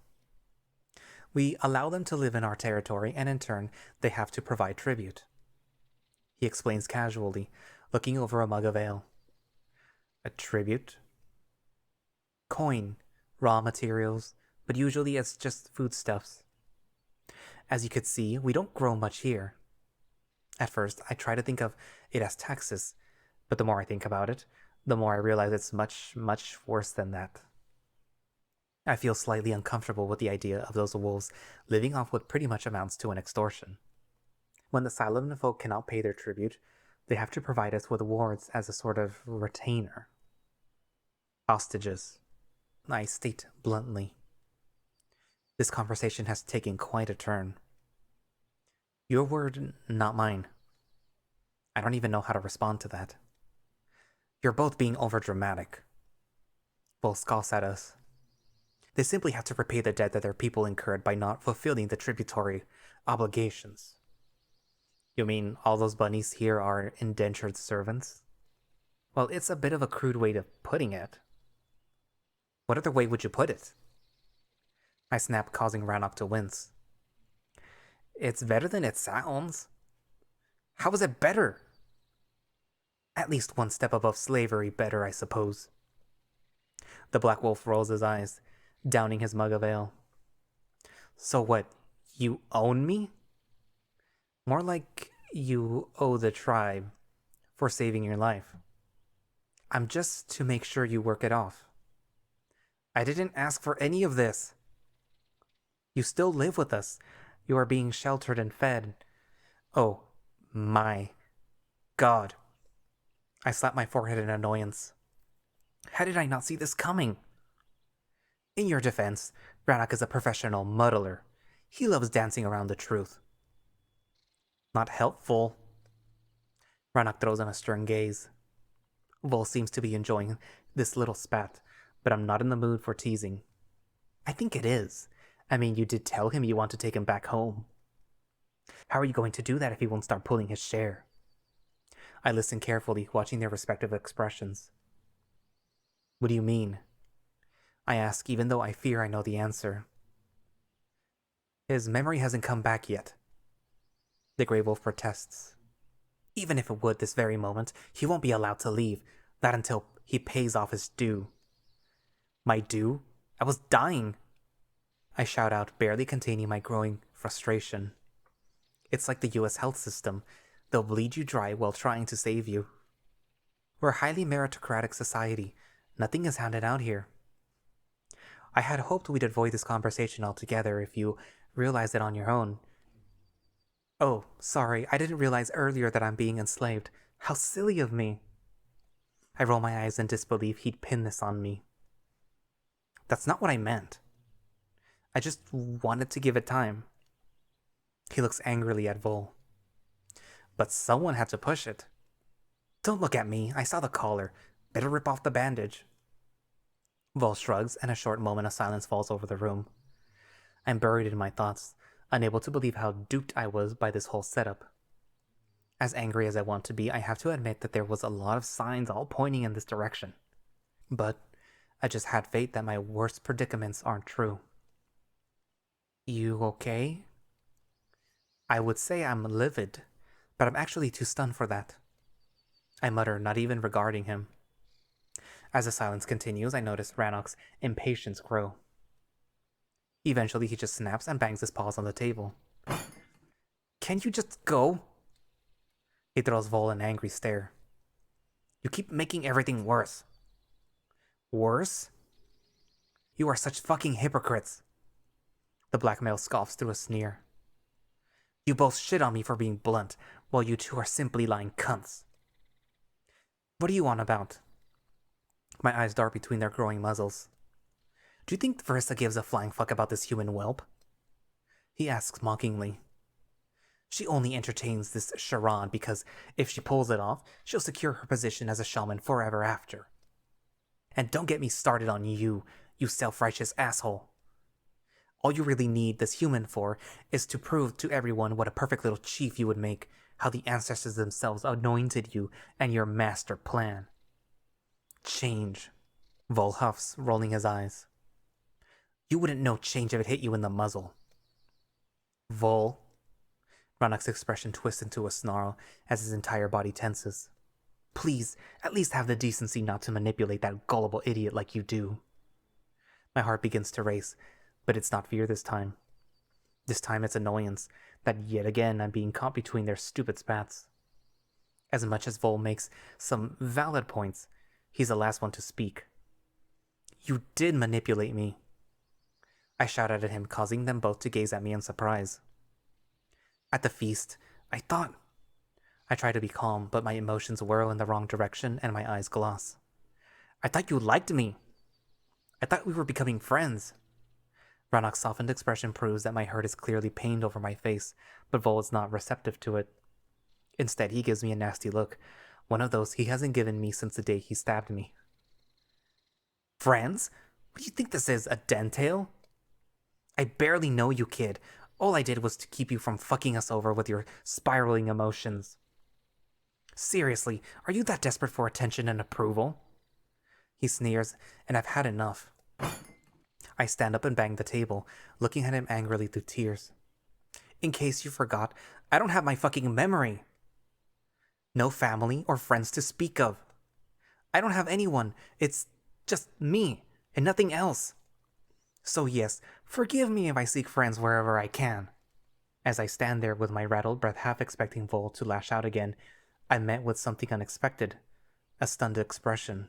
We allow them to live in our territory, and in turn, they have to provide tribute. He explains casually, looking over a mug of ale. A tribute? Coin, raw materials, but usually it's just foodstuffs. As you could see, we don't grow much here. At first, I try to think of it as taxes, but the more I think about it, the more I realize it's much, much worse than that. I feel slightly uncomfortable with the idea of those wolves living off what pretty much amounts to an extortion. When the Silovan folk cannot pay their tribute, they have to provide us with wards as a sort of retainer. Hostages, I state bluntly. This conversation has taken quite a turn. Your word, not mine. I don't even know how to respond to that. You're both being overdramatic. Both scoffs at us. They simply have to repay the debt that their people incurred by not fulfilling the tributary obligations. You mean all those bunnies here are indentured servants? Well, it's a bit of a crude way of putting it. What other way would you put it? I snap, causing Ranok to wince. It's better than it sounds. How is it better? At least one step above slavery better, I suppose. The Black Wolf rolls his eyes, downing his mug of ale. So what, you own me? More like you owe the tribe for saving your life. I'm just to make sure you work it off. I didn't ask for any of this. You still live with us. You are being sheltered and fed. Oh, my God. I slap my forehead in annoyance. How did I not see this coming? In your defense, Ranok is a professional muddler. He loves dancing around the truth. Not helpful. Ranok throws him a stern gaze. Vol seems to be enjoying this little spat, but I'm not in the mood for teasing. I think it is. I mean, you did tell him you want to take him back home. How are you going to do that if he won't start pulling his share? I listen carefully, watching their respective expressions. What do you mean? I ask, even though I fear I know the answer. His memory hasn't come back yet. The Grey Wolf protests. Even if it would this very moment, he won't be allowed to leave, not until he pays off his due. My due? I was dying. I shout out, barely containing my growing frustration. It's like the US health system. They'll bleed you dry while trying to save you. We're a highly meritocratic society. Nothing is handed out here. I had hoped we'd avoid this conversation altogether if you realized it on your own. Oh, sorry, I didn't realize earlier that I'm being enslaved. How silly of me. I roll my eyes in disbelief he'd pin this on me. That's not what I meant. I just wanted to give it time. He looks angrily at Vol. But someone had to push it. Don't look at me, I saw the collar. Better rip off the bandage. Vol shrugs, and a short moment of silence falls over the room. I'm buried in my thoughts, unable to believe how duped I was by this whole setup. As angry as I want to be, I have to admit that there was a lot of signs all pointing in this direction. But I just had faith that my worst predicaments aren't true. You okay? I would say I'm livid, but I'm actually too stunned for that. I mutter, not even regarding him. As the silence continues, I notice Ranok's impatience grow. Eventually, he just snaps and bangs his paws on the table. Can't you just go? He throws Vol an angry stare. You keep making everything worse. Worse? You are such fucking hypocrites. The black male scoffs through a sneer. You both shit on me for being blunt, while you two are simply lying cunts. What are you on about? My eyes dart between their growing muzzles. Do you think Verissa gives a flying fuck about this human whelp? He asks mockingly. She only entertains this charade because if she pulls it off, she'll secure her position as a shaman forever after. And don't get me started on you self-righteous asshole. All you really need this human for is to prove to everyone what a perfect little chief you would make, how the ancestors themselves anointed you, and your master plan. Change. Vol huffs, rolling his eyes. You wouldn't know change if it hit you in the muzzle. Vol. Ranok's expression twists into a snarl as his entire body tenses. Please, at least have the decency not to manipulate that gullible idiot like you do. My heart begins to race, but it's not fear this time. This time it's annoyance that yet again I'm being caught between their stupid spats. As much as Vol makes some valid points, he's the last one to speak. You did manipulate me. I shouted at him, causing them both to gaze at me in surprise. At the feast, I try to be calm, but my emotions whirl in the wrong direction and my eyes gloss. I thought you liked me. I thought we were becoming friends. Ranok's softened expression proves that my hurt is clearly pained over my face, but Vol is not receptive to it. Instead, he gives me a nasty look, one of those he hasn't given me since the day he stabbed me. Friends? What do you think this is, a den tale? I barely know you, kid. All I did was to keep you from fucking us over with your spiraling emotions. Seriously, are you that desperate for attention and approval? He sneers, and I've had enough. I stand up and bang the table, looking at him angrily through tears. In case you forgot, I don't have my fucking memory. No family or friends to speak of. I don't have anyone. It's just me, and nothing else. So yes, forgive me if I seek friends wherever I can. As I stand there with my rattled breath half expecting Vol to lash out again, I'm met with something unexpected. A stunned expression.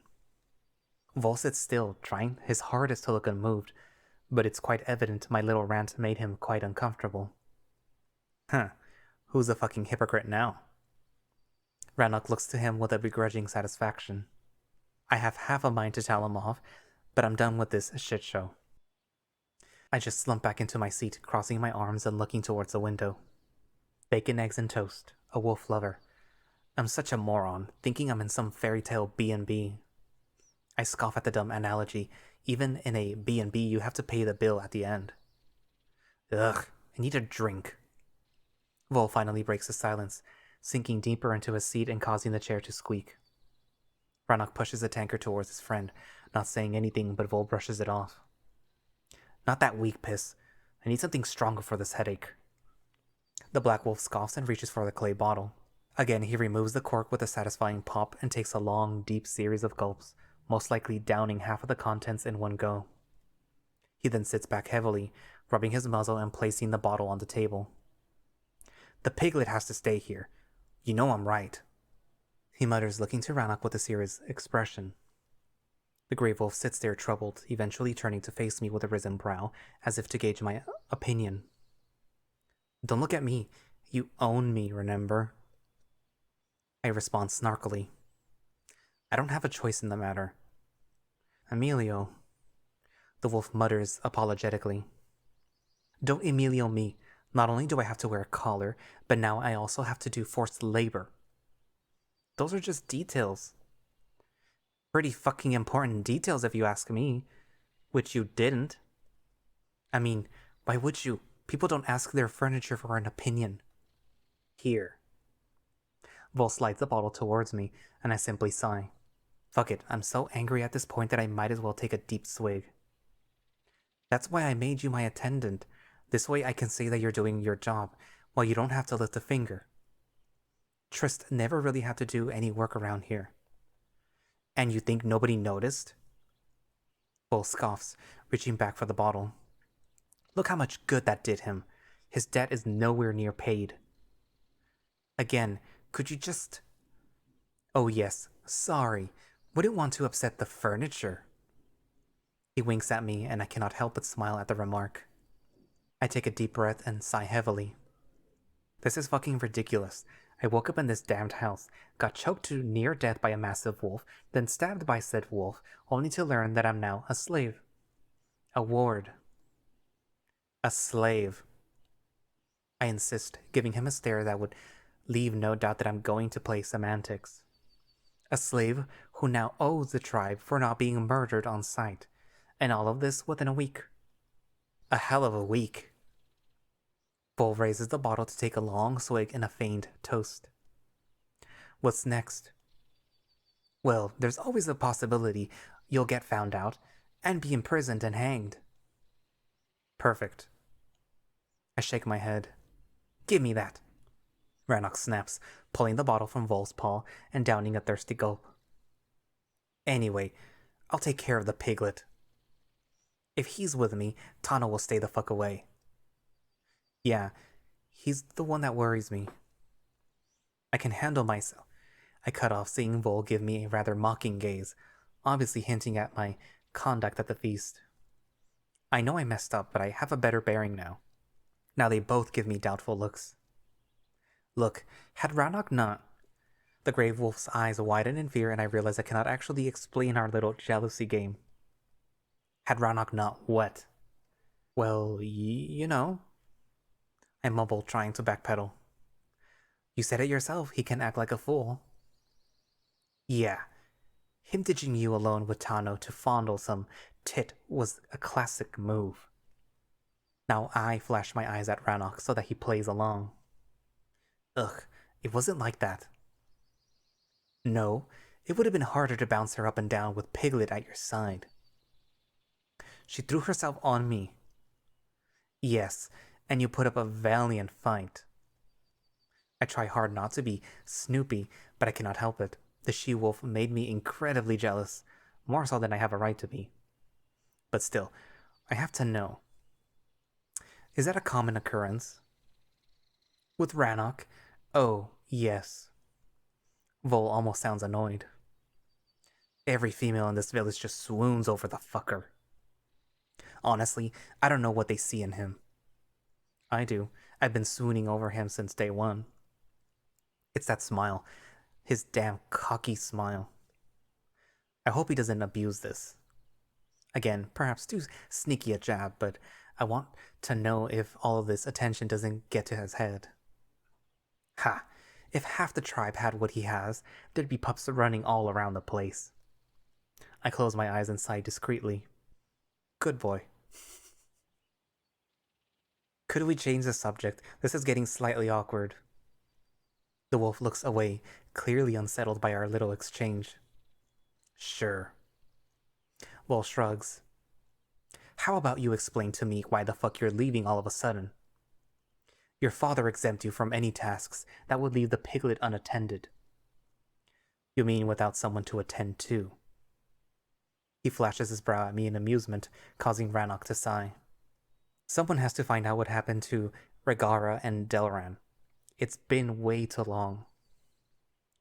Vol sits still, trying his hardest to look unmoved, but it's quite evident my little rant made him quite uncomfortable. Huh, who's a fucking hypocrite now? Ranok looks to him with a begrudging satisfaction. I have half a mind to tell him off, but I'm done with this shit show. I just slump back into my seat, crossing my arms and looking towards the window. Bacon, eggs, and toast. A wolf lover. I'm such a moron, thinking I'm in some fairy tale B&B. I scoff at the dumb analogy. Even in a B&B, you have to pay the bill at the end. Ugh, I need a drink. Vol finally breaks the silence, sinking deeper into his seat and causing the chair to squeak. Ranok pushes the tankard towards his friend, not saying anything, but Vol brushes it off. Not that weak piss. I need something stronger for this headache. The black wolf scoffs and reaches for the clay bottle. Again, he removes the cork with a satisfying pop and takes a long, deep series of gulps, most likely downing half of the contents in one go. He then sits back heavily, rubbing his muzzle and placing the bottle on the table. The piglet has to stay here. You know I'm right. He mutters, looking to Ranok with a serious expression. The grey wolf sits there troubled, eventually turning to face me with a risen brow, as if to gauge my opinion. Don't look at me. You own me, remember? I respond snarkily. I don't have a choice in the matter. Emilio. The wolf mutters apologetically. Don't Emilio me. Not only do I have to wear a collar, but now I also have to do forced labor. Those are just details. Pretty fucking important details if you ask me. Which you didn't. I mean, why would you? People don't ask their furniture for an opinion. Here. Vol slides the bottle towards me, and I simply sigh. Fuck it, I'm so angry at this point that I might as well take a deep swig. That's why I made you my attendant. This way I can say that you're doing your job, while you don't have to lift a finger. Trist never really had to do any work around here. And you think nobody noticed? Vol scoffs, reaching back for the bottle. Look how much good that did him. His debt is nowhere near paid. Again, could you just... Oh yes, sorry. Wouldn't want to upset the furniture. He winks at me, and I cannot help but smile at the remark. I take a deep breath and sigh heavily. This is fucking ridiculous. I woke up in this damned house, got choked to near death by a massive wolf, then stabbed by said wolf, only to learn that I'm now a slave. A ward. A slave. I insist, giving him a stare that would leave no doubt that I'm going to play semantics. A slave who now owes the tribe for not being murdered on sight, and all of this within a week. A hell of a week. Bull raises the bottle to take a long swig and a feigned toast. What's next? Well, there's always a possibility you'll get found out and be imprisoned and hanged. Perfect. I shake my head. Give me that. Ranok snaps, pulling the bottle from Vol's paw and downing a thirsty gulp. Anyway, I'll take care of the piglet. If he's with me, Tano will stay the fuck away. Yeah, he's the one that worries me. I can handle myself. I cut off, seeing Vol give me a rather mocking gaze, obviously hinting at my conduct at the feast. I know I messed up, but I have a better bearing now. Now they both give me doubtful looks. Look, had Ranok not... The grave wolf's eyes widen in fear, and I realize I cannot actually explain our little jealousy game. Had Ranok not what? Well, you know. I mumble, trying to backpedal. You said it yourself, he can act like a fool. Yeah. Him ditching you alone with Tano to fondle some tit was a classic move. Now I flash my eyes at Ranok so that he plays along. Ugh, it wasn't like that. No, it would have been harder to bounce her up and down with Piglet at your side. She threw herself on me. Yes, and you put up a valiant fight. I try hard not to be snoopy, but I cannot help it. The she-wolf made me incredibly jealous, more so than I have a right to be. But still, I have to know. Is that a common occurrence? With Ranok? Oh, yes. Vol almost sounds annoyed. Every female in this village just swoons over the fucker. Honestly, I don't know what they see in him. I do. I've been swooning over him since day one. It's that smile. His damn cocky smile. I hope he doesn't abuse this. Again, perhaps too sneaky a jab, but I want to know if all of this attention doesn't get to his head. Ha! If half the tribe had what he has, there'd be pups running all around the place. I close my eyes and sigh discreetly. Good boy. Could we change the subject? This is getting slightly awkward. The wolf looks away, clearly unsettled by our little exchange. Sure. Vol shrugs. How about you explain to me why the fuck you're leaving all of a sudden? Your father exempt you from any tasks that would leave the piglet unattended. You mean without someone to attend to? He flashes his brow at me in amusement, causing Ranok to sigh. Someone has to find out what happened to Regara and Delran. It's been way too long.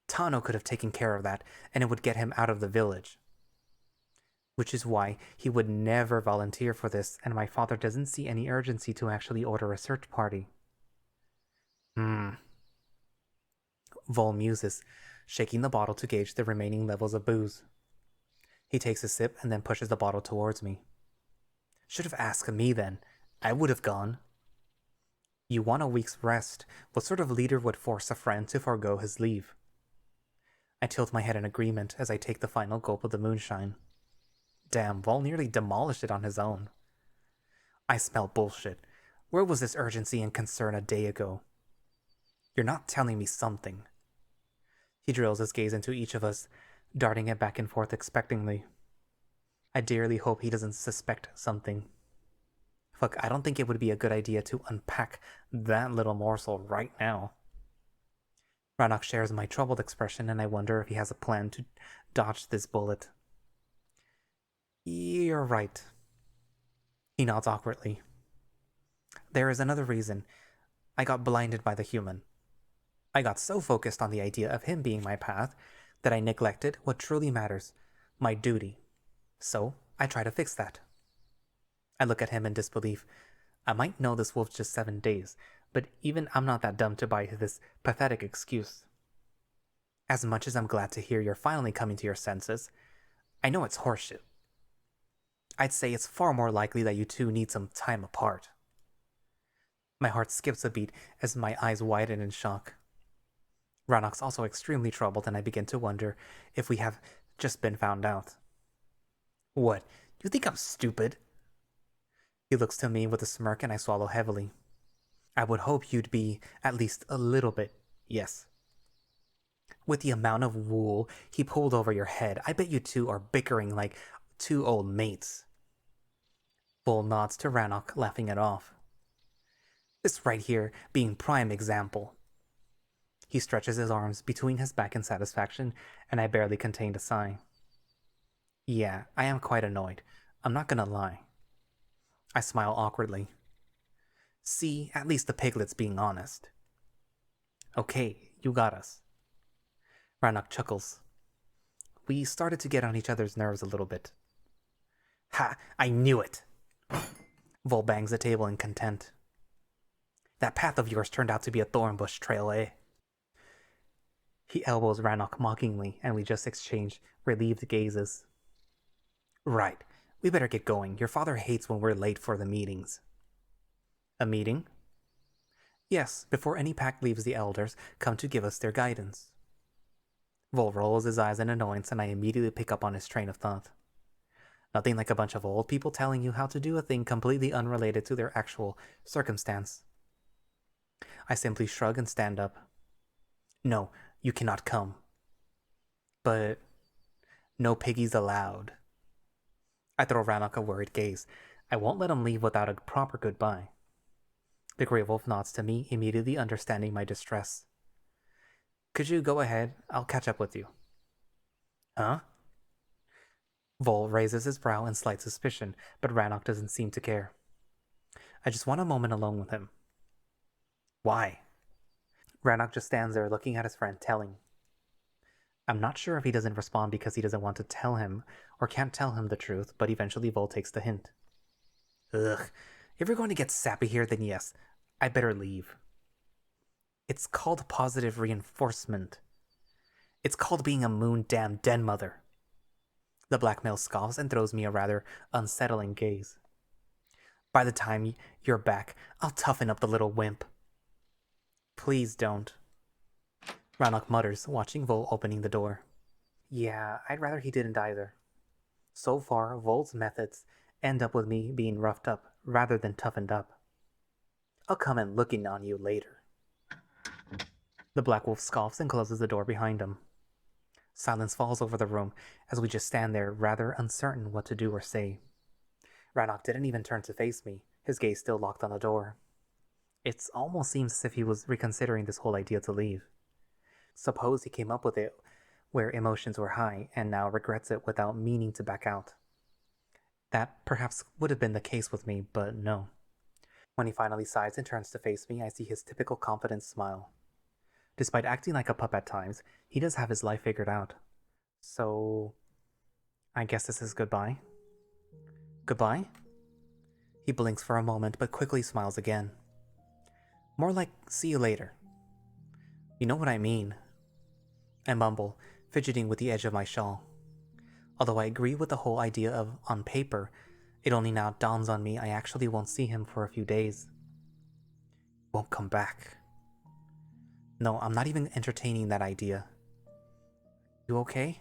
Tano could have taken care of that, and it would get him out of the village. Which is why he would never volunteer for this, and my father doesn't see any urgency to actually order a search party. Vol muses, shaking the bottle to gauge the remaining levels of booze. He takes a sip and then pushes the bottle towards me. Should have asked me then. I would have gone. You want a week's rest. What sort of leader would force a friend to forego his leave? I tilt my head in agreement as I take the final gulp of the moonshine. Damn, Vol nearly demolished it on his own. I smell bullshit. Where was this urgency and concern a day ago? You're not telling me something. He drills his gaze into each of us, darting it back and forth expectantly. I dearly hope he doesn't suspect something. Fuck, I don't think it would be a good idea to unpack that little morsel right now. Ranok shares my troubled expression, and I wonder if he has a plan to dodge this bullet. You're right. He nods awkwardly. There is another reason. I got blinded by the human. I got so focused on the idea of him being my path that I neglected what truly matters, my duty. So, I try to fix that. I look at him in disbelief. I might know this wolf's just 7 days, but even I'm not that dumb to buy this pathetic excuse. As much as I'm glad to hear you're finally coming to your senses, I know it's horseshit. I'd say it's far more likely that you two need some time apart. My heart skips a beat as my eyes widen in shock. Ranok's also extremely troubled, and I begin to wonder if we have just been found out. What? You think I'm stupid? He looks to me with a smirk, and I swallow heavily. I would hope you'd be at least a little bit, yes. With the amount of wool he pulled over your head, I bet you two are bickering like two old mates. Bull nods to Ranok, laughing it off. This right here being prime example. He stretches his arms between his back in satisfaction, and I barely contained a sigh. Yeah, I am quite annoyed. I'm not gonna lie. I smile awkwardly. See, at least the piglet's being honest. Okay, you got us. Ranok chuckles. We started to get on each other's nerves a little bit. Ha! I knew it! Vol bangs the table in content. That path of yours turned out to be a thorn bush trail, eh? He elbows Ranok mockingly, and we just exchange relieved gazes. Right. We better get going. Your father hates when we're late for the meetings. A meeting? Yes, before any pack leaves, the elders come to give us their guidance. Vol rolls his eyes in annoyance, and I immediately pick up on his train of thought. Nothing like a bunch of old people telling you how to do a thing completely unrelated to their actual circumstance. I simply shrug and stand up. No, you cannot come. But no piggies allowed. I throw Ranok a worried gaze. I won't let him leave without a proper goodbye. The Grey Wolf nods to me, immediately understanding my distress. Could you go ahead? I'll catch up with you. Huh? Vol raises his brow in slight suspicion, but Ranok doesn't seem to care. I just want a moment alone with him. Why? Ranok just stands there looking at his friend, telling. I'm not sure if he doesn't respond because he doesn't want to tell him or can't tell him the truth, but eventually Vol takes the hint. Ugh, if you're going to get sappy here, then yes, I better leave. It's called positive reinforcement. It's called being a moon-damned den mother. The black male scoffs and throws me a rather unsettling gaze. By the time you're back, I'll toughen up the little wimp. Please don't. Ranok mutters, watching Vol opening the door. Yeah, I'd rather he didn't either. So far, Vol's methods end up with me being roughed up rather than toughened up. I'll come and looking on you later. The Black Wolf scoffs and closes the door behind him. Silence falls over the room as we just stand there, rather uncertain what to do or say. Ranok didn't even turn to face me, his gaze still locked on the door. It almost seems as if he was reconsidering this whole idea to leave. Suppose he came up with it where emotions were high and now regrets it without meaning to back out. That perhaps would have been the case with me, but no. When he finally sighs and turns to face me, I see his typical confident smile. Despite acting like a pup at times, he does have his life figured out. So, I guess this is goodbye? Goodbye? He blinks for a moment, but quickly smiles again. More like, see you later. You know what I mean. I mumble, fidgeting with the edge of my shawl. Although I agree with the whole idea of, on paper, it only now dawns on me I actually won't see him for a few days. Won't come back. No, I'm not even entertaining that idea. You okay?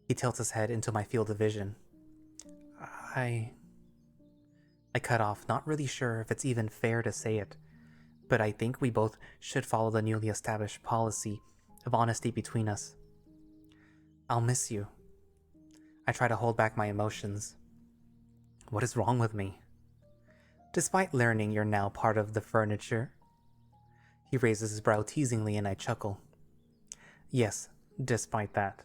He tilts his head into my field of vision. I cut off, not really sure if it's even fair to say it, but I think we both should follow the newly established policy of honesty between us. I'll miss you. I try to hold back my emotions. What is wrong with me? Despite learning you're now part of the furniture. He raises his brow teasingly and I chuckle. Yes, despite that.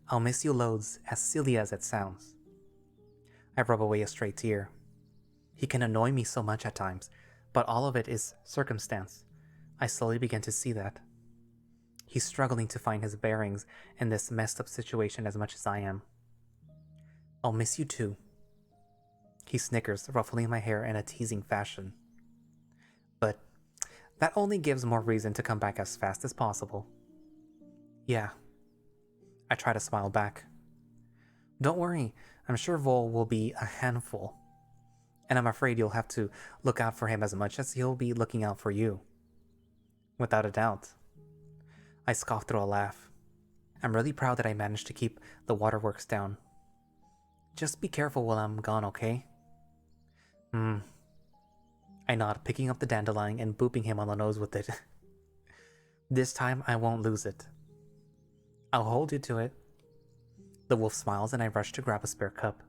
I'll miss you loads, as silly as it sounds. I rub away a stray tear. He can annoy me so much at times, but all of it is circumstance. I slowly begin to see that. He's struggling to find his bearings in this messed up situation as much as I am. I'll miss you too. He snickers, ruffling my hair in a teasing fashion. But that only gives more reason to come back as fast as possible. Yeah. I try to smile back. Don't worry, I'm sure Vol will be a handful. And I'm afraid you'll have to look out for him as much as he'll be looking out for you. Without a doubt. I scoff through a laugh. I'm really proud that I managed to keep the waterworks down. Just be careful while I'm gone, okay? I nod, picking up the dandelion and booping him on the nose with it. This time I won't lose it. I'll hold you to it. The wolf smiles and I rush to grab a spare cup.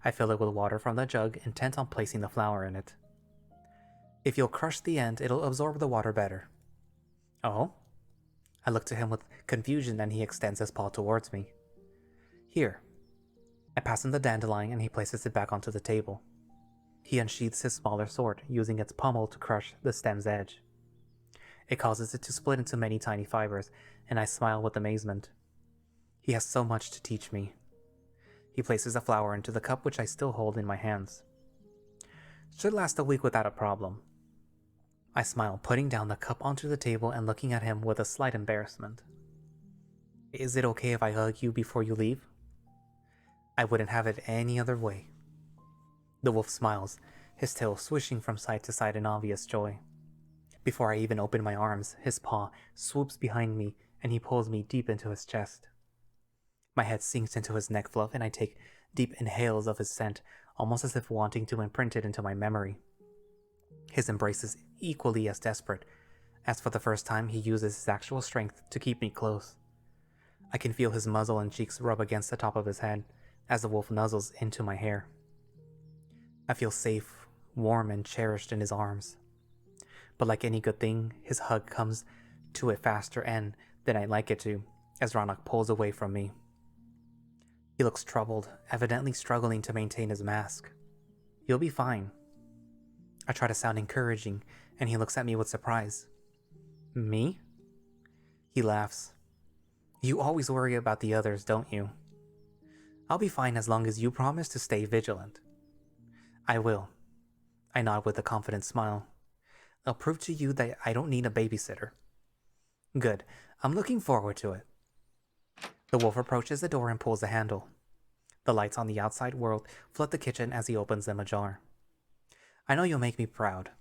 I fill it with water from the jug, intent on placing the flower in it. If you'll crush the end, it'll absorb the water better. Oh? I look to him with confusion and he extends his paw towards me. Here. I pass him the dandelion and he places it back onto the table. He unsheathes his smaller sword, using its pommel to crush the stem's edge. It causes it to split into many tiny fibers, and I smile with amazement. He has so much to teach me. He places a flower into the cup which I still hold in my hands. Should last a week without a problem. I smile, putting down the cup onto the table and looking at him with a slight embarrassment. Is it okay if I hug you before you leave? I wouldn't have it any other way. The wolf smiles, his tail swishing from side to side in obvious joy. Before I even open my arms, his paw swoops behind me and he pulls me deep into his chest. My head sinks into his neck fluff and I take deep inhales of his scent, almost as if wanting to imprint it into my memory. His embrace is equally as desperate, as for the first time he uses his actual strength to keep me close. I can feel his muzzle and cheeks rub against the top of his head as the wolf nuzzles into my hair. I feel safe, warm, and cherished in his arms. But like any good thing, his hug comes to a faster end than I'd like it to, as Ranok pulls away from me. He looks troubled, evidently struggling to maintain his mask. You'll be fine. I try to sound encouraging, and he looks at me with surprise. Me? He laughs. You always worry about the others, don't you? I'll be fine as long as you promise to stay vigilant. I will. I nod with a confident smile. I'll prove to you that I don't need a babysitter. Good. I'm looking forward to it. The wolf approaches the door and pulls the handle. The lights on the outside world flood the kitchen as he opens them ajar. I know you'll make me proud.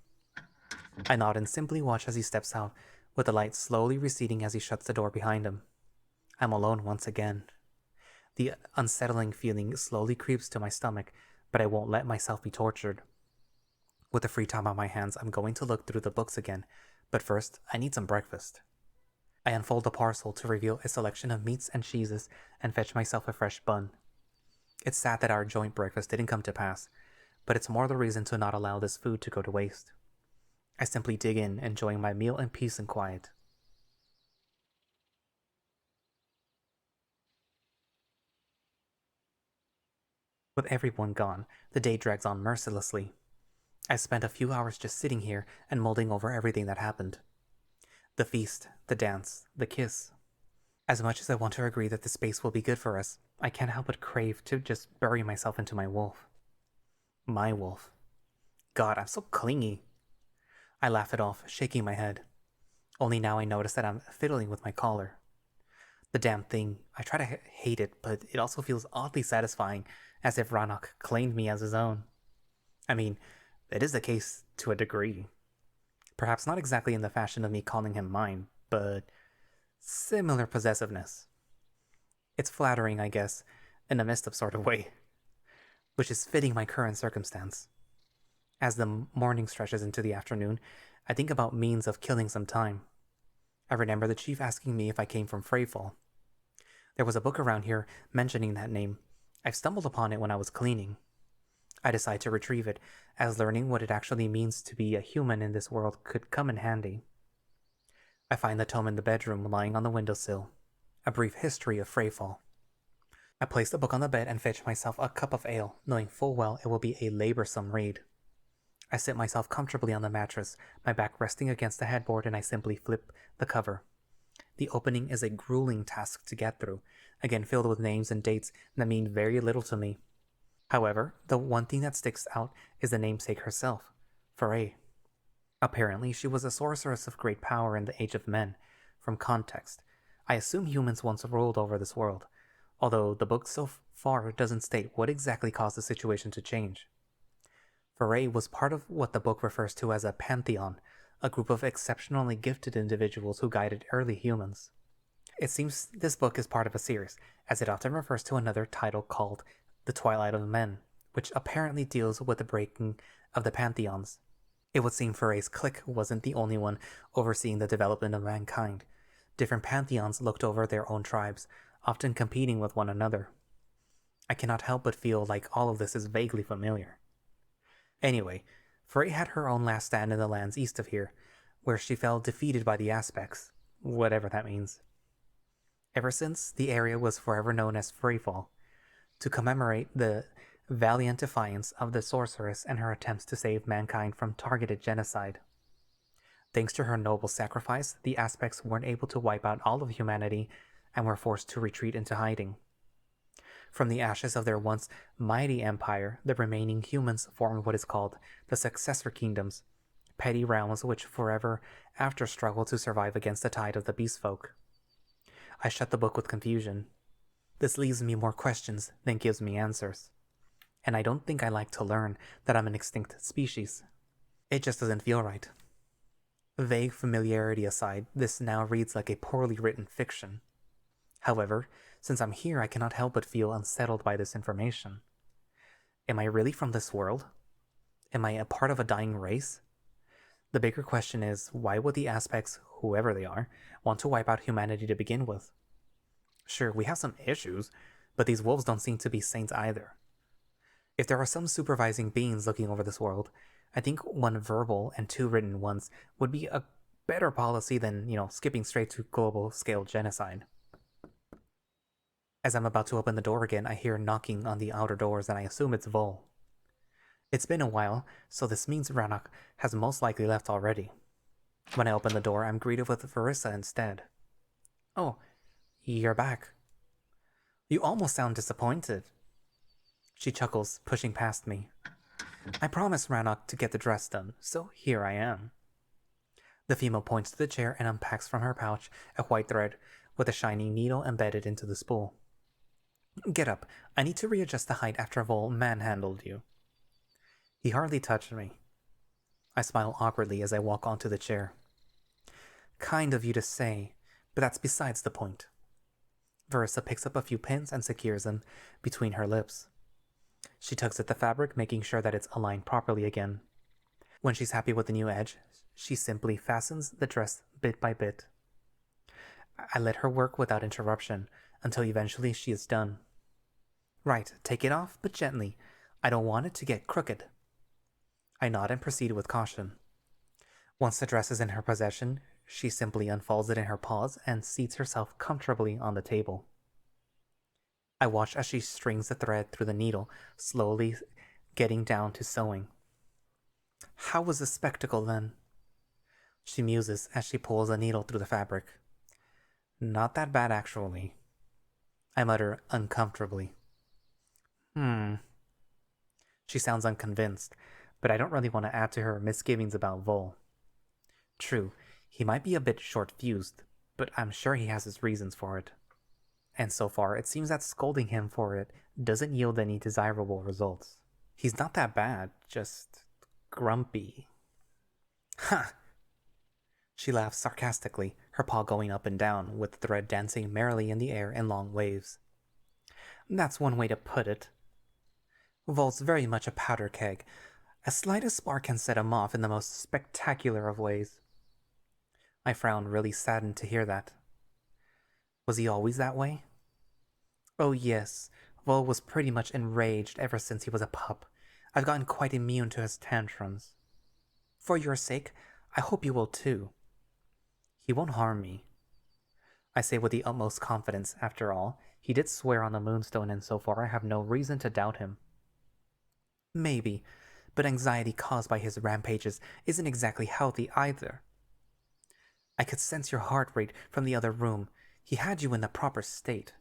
I nod and simply watch as he steps out, with the light slowly receding as he shuts the door behind him. I'm alone once again. The unsettling feeling slowly creeps to my stomach, but I won't let myself be tortured. With the free time on my hands, I'm going to look through the books again, but first, I need some breakfast. I unfold the parcel to reveal a selection of meats and cheeses and fetch myself a fresh bun. It's sad that our joint breakfast didn't come to pass, but it's more the reason to not allow this food to go to waste. I simply dig in, enjoying my meal in peace and quiet. With everyone gone, the day drags on mercilessly. I spent a few hours just sitting here and mulling over everything that happened. The feast, the dance, the kiss. As much as I want to agree that the space will be good for us, I can't help but crave to just bury myself into my wolf. My wolf. God, I'm so clingy. I laugh it off, shaking my head. Only now I notice that I'm fiddling with my collar. The damn thing, I try to hate it, but it also feels oddly satisfying, as if Ranok claimed me as his own. I mean, it is the case to a degree. Perhaps not exactly in the fashion of me calling him mine, but similar possessiveness. It's flattering, I guess, in a messed up sort of way, which is fitting my current circumstance. As the morning stretches into the afternoon, I think about means of killing some time. I remember the chief asking me if I came from Freyfall. There was a book around here mentioning that name. I've stumbled upon it when I was cleaning. I decide to retrieve it, as learning what it actually means to be a human in this world could come in handy. I find the tome in the bedroom lying on the windowsill. A brief history of Freyfall. I place the book on the bed and fetch myself a cup of ale, knowing full well it will be a laborsome read. I sit myself comfortably on the mattress, my back resting against the headboard, and I simply flip the cover. The opening is a grueling task to get through, again filled with names and dates that mean very little to me. However, the one thing that sticks out is the namesake herself, Foray. Apparently, she was a sorceress of great power in the Age of Men. From context, I assume humans once ruled over this world, although the book so far doesn't state what exactly caused the situation to change. Foray was part of what the book refers to as a pantheon, a group of exceptionally gifted individuals who guided early humans. It seems this book is part of a series, as it often refers to another title called The Twilight of Men, which apparently deals with the breaking of the pantheons. It would seem Foray's clique wasn't the only one overseeing the development of mankind. Different pantheons looked over their own tribes, often competing with one another. I cannot help but feel like all of this is vaguely familiar. Anyway, Foray had her own last stand in the lands east of here, where she fell defeated by the Aspects, whatever that means. Ever since, the area was forever known as Freefall, to commemorate the valiant defiance of the sorceress and her attempts to save mankind from targeted genocide. Thanks to her noble sacrifice, the Aspects weren't able to wipe out all of humanity and were forced to retreat into hiding. From the ashes of their once mighty empire, the remaining humans formed what is called the Successor Kingdoms, petty realms which forever after struggled to survive against the tide of the beast folk. I shut the book with confusion. This leaves me more questions than gives me answers. And I don't think I like to learn that I'm an extinct species. It just doesn't feel right. Vague familiarity aside, this now reads like a poorly written fiction. However, since I'm here, I cannot help but feel unsettled by this information. Am I really from this world? Am I a part of a dying race? The bigger question is, why would the Aspects, whoever they are, want to wipe out humanity to begin with? Sure, we have some issues, but these wolves don't seem to be saints either. If there are some supervising beings looking over this world, I think one verbal and two written ones would be a better policy than, skipping straight to global-scale genocide. As I'm about to open the door again, I hear knocking on the outer doors and I assume it's Vol. It's been a while, so this means Ranok has most likely left already. When I open the door, I'm greeted with Verissa instead. Oh, you're back. You almost sound disappointed. She chuckles, pushing past me. I promised Ranok to get the dress done, so here I am. The female points to the chair and unpacks from her pouch a white thread with a shiny needle embedded into the spool. Get up. I need to readjust the height after Vol manhandled you. He hardly touched me. I smile awkwardly as I walk onto the chair. Kind of you to say, but that's besides the point. Verissa picks up a few pins and secures them between her lips. She tugs at the fabric, making sure that it's aligned properly again. When she's happy with the new edge, she simply fastens the dress bit by bit. I let her work without interruption, until eventually she is done. Right, take it off, but gently. I don't want it to get crooked. I nod and proceed with caution. Once the dress is in her possession, she simply unfolds it in her paws and seats herself comfortably on the table. I watch as she strings the thread through the needle, slowly getting down to sewing. How was the spectacle then? She muses as she pulls a needle through the fabric. Not that bad, actually. I mutter uncomfortably. She sounds unconvinced, but I don't really want to add to her misgivings about Vol. True, he might be a bit short-fused, but I'm sure he has his reasons for it. And so far, it seems that scolding him for it doesn't yield any desirable results. He's not that bad, just grumpy. Ha! She laughs sarcastically, her paw going up and down, with the thread dancing merrily in the air in long waves. That's one way to put it. Vol's very much a powder keg. A slightest spark can set him off in the most spectacular of ways. I frown, really saddened to hear that. Was he always that way? Oh yes, Vol was pretty much enraged ever since he was a pup. I've gotten quite immune to his tantrums. For your sake, I hope you will too. He won't harm me. I say with the utmost confidence. After all, he did swear on the moonstone, and so far I have no reason to doubt him. Maybe, but anxiety caused by his rampages isn't exactly healthy either. I could sense your heart rate from the other room. He had you in the proper state.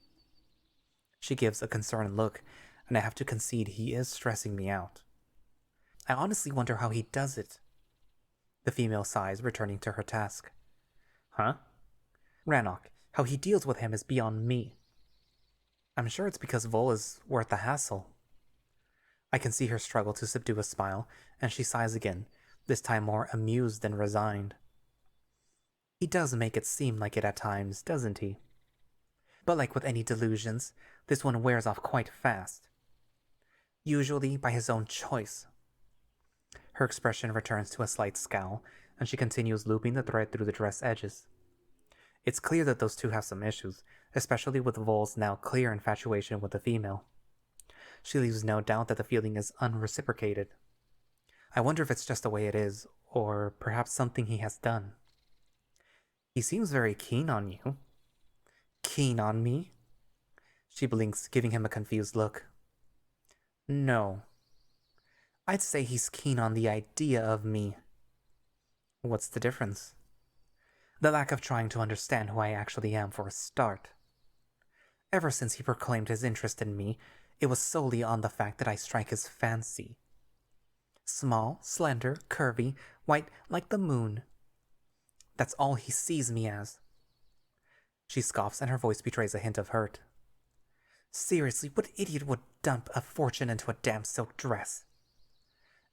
She gives a concerned look, and I have to concede he is stressing me out. I honestly wonder how he does it. The female sighs, returning to her task. Huh? Ranok, how he deals with him is beyond me. I'm sure it's because Vol is worth the hassle. I can see her struggle to subdue a smile, and she sighs again, this time more amused than resigned. He does make it seem like it at times, doesn't he? But like with any delusions, this one wears off quite fast. Usually by his own choice. Her expression returns to a slight scowl, and she continues looping the thread through the dress edges. It's clear that those two have some issues, especially with Vol's now clear infatuation with the female. She leaves no doubt that the feeling is unreciprocated. I wonder if it's just the way it is, or perhaps something he has done. He seems very keen on you. Keen on me? She blinks, giving him a confused look. No. I'd say he's keen on the idea of me. What's the difference? The lack of trying to understand who I actually am for a start. Ever since he proclaimed his interest in me, it was solely on the fact that I strike his fancy. Small, slender, curvy, white like the moon. That's all he sees me as. She scoffs and her voice betrays a hint of hurt. Seriously, what idiot would dump a fortune into a damn silk dress?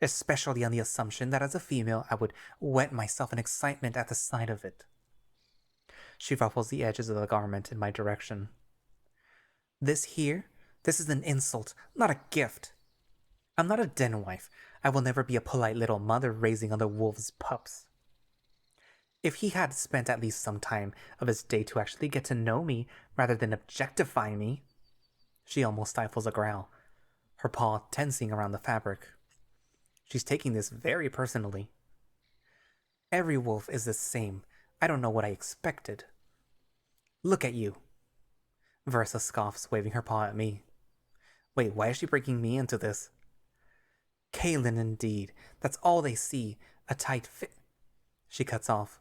Especially on the assumption that as a female I would wet myself in excitement at the sight of it. She ruffles the edges of the garment in my direction. This is an insult, not a gift. I'm not a den wife. I will never be a polite little mother raising other wolves' pups. If he had spent at least some time of his day to actually get to know me rather than objectify me. She almost stifles a growl, her paw tensing around the fabric. She's taking this very personally. Every wolf is the same. I don't know what I expected. Look at you. Verissa scoffs, waving her paw at me. Wait, why is she breaking me into this? Kaelin, indeed. That's all they see. A tight fit. She cuts off,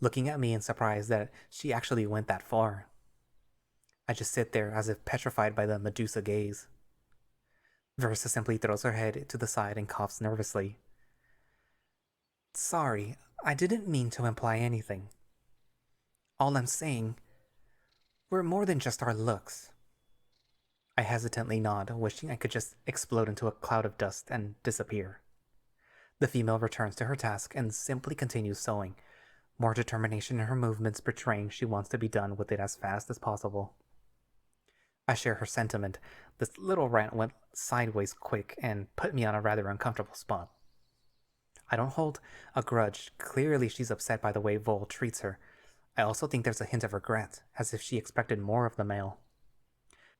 looking at me in surprise that she actually went that far. I just sit there as if petrified by the Medusa gaze. Verissa simply throws her head to the side and coughs nervously. Sorry, I didn't mean to imply anything. All I'm saying, we're more than just our looks. I hesitantly nod, wishing I could just explode into a cloud of dust and disappear. The female returns to her task and simply continues sewing, more determination in her movements betraying she wants to be done with it as fast as possible. I share her sentiment. This little rant went sideways quick and put me on a rather uncomfortable spot. I don't hold a grudge. Clearly she's upset by the way Vol treats her. I also think there's a hint of regret, as if she expected more of the male.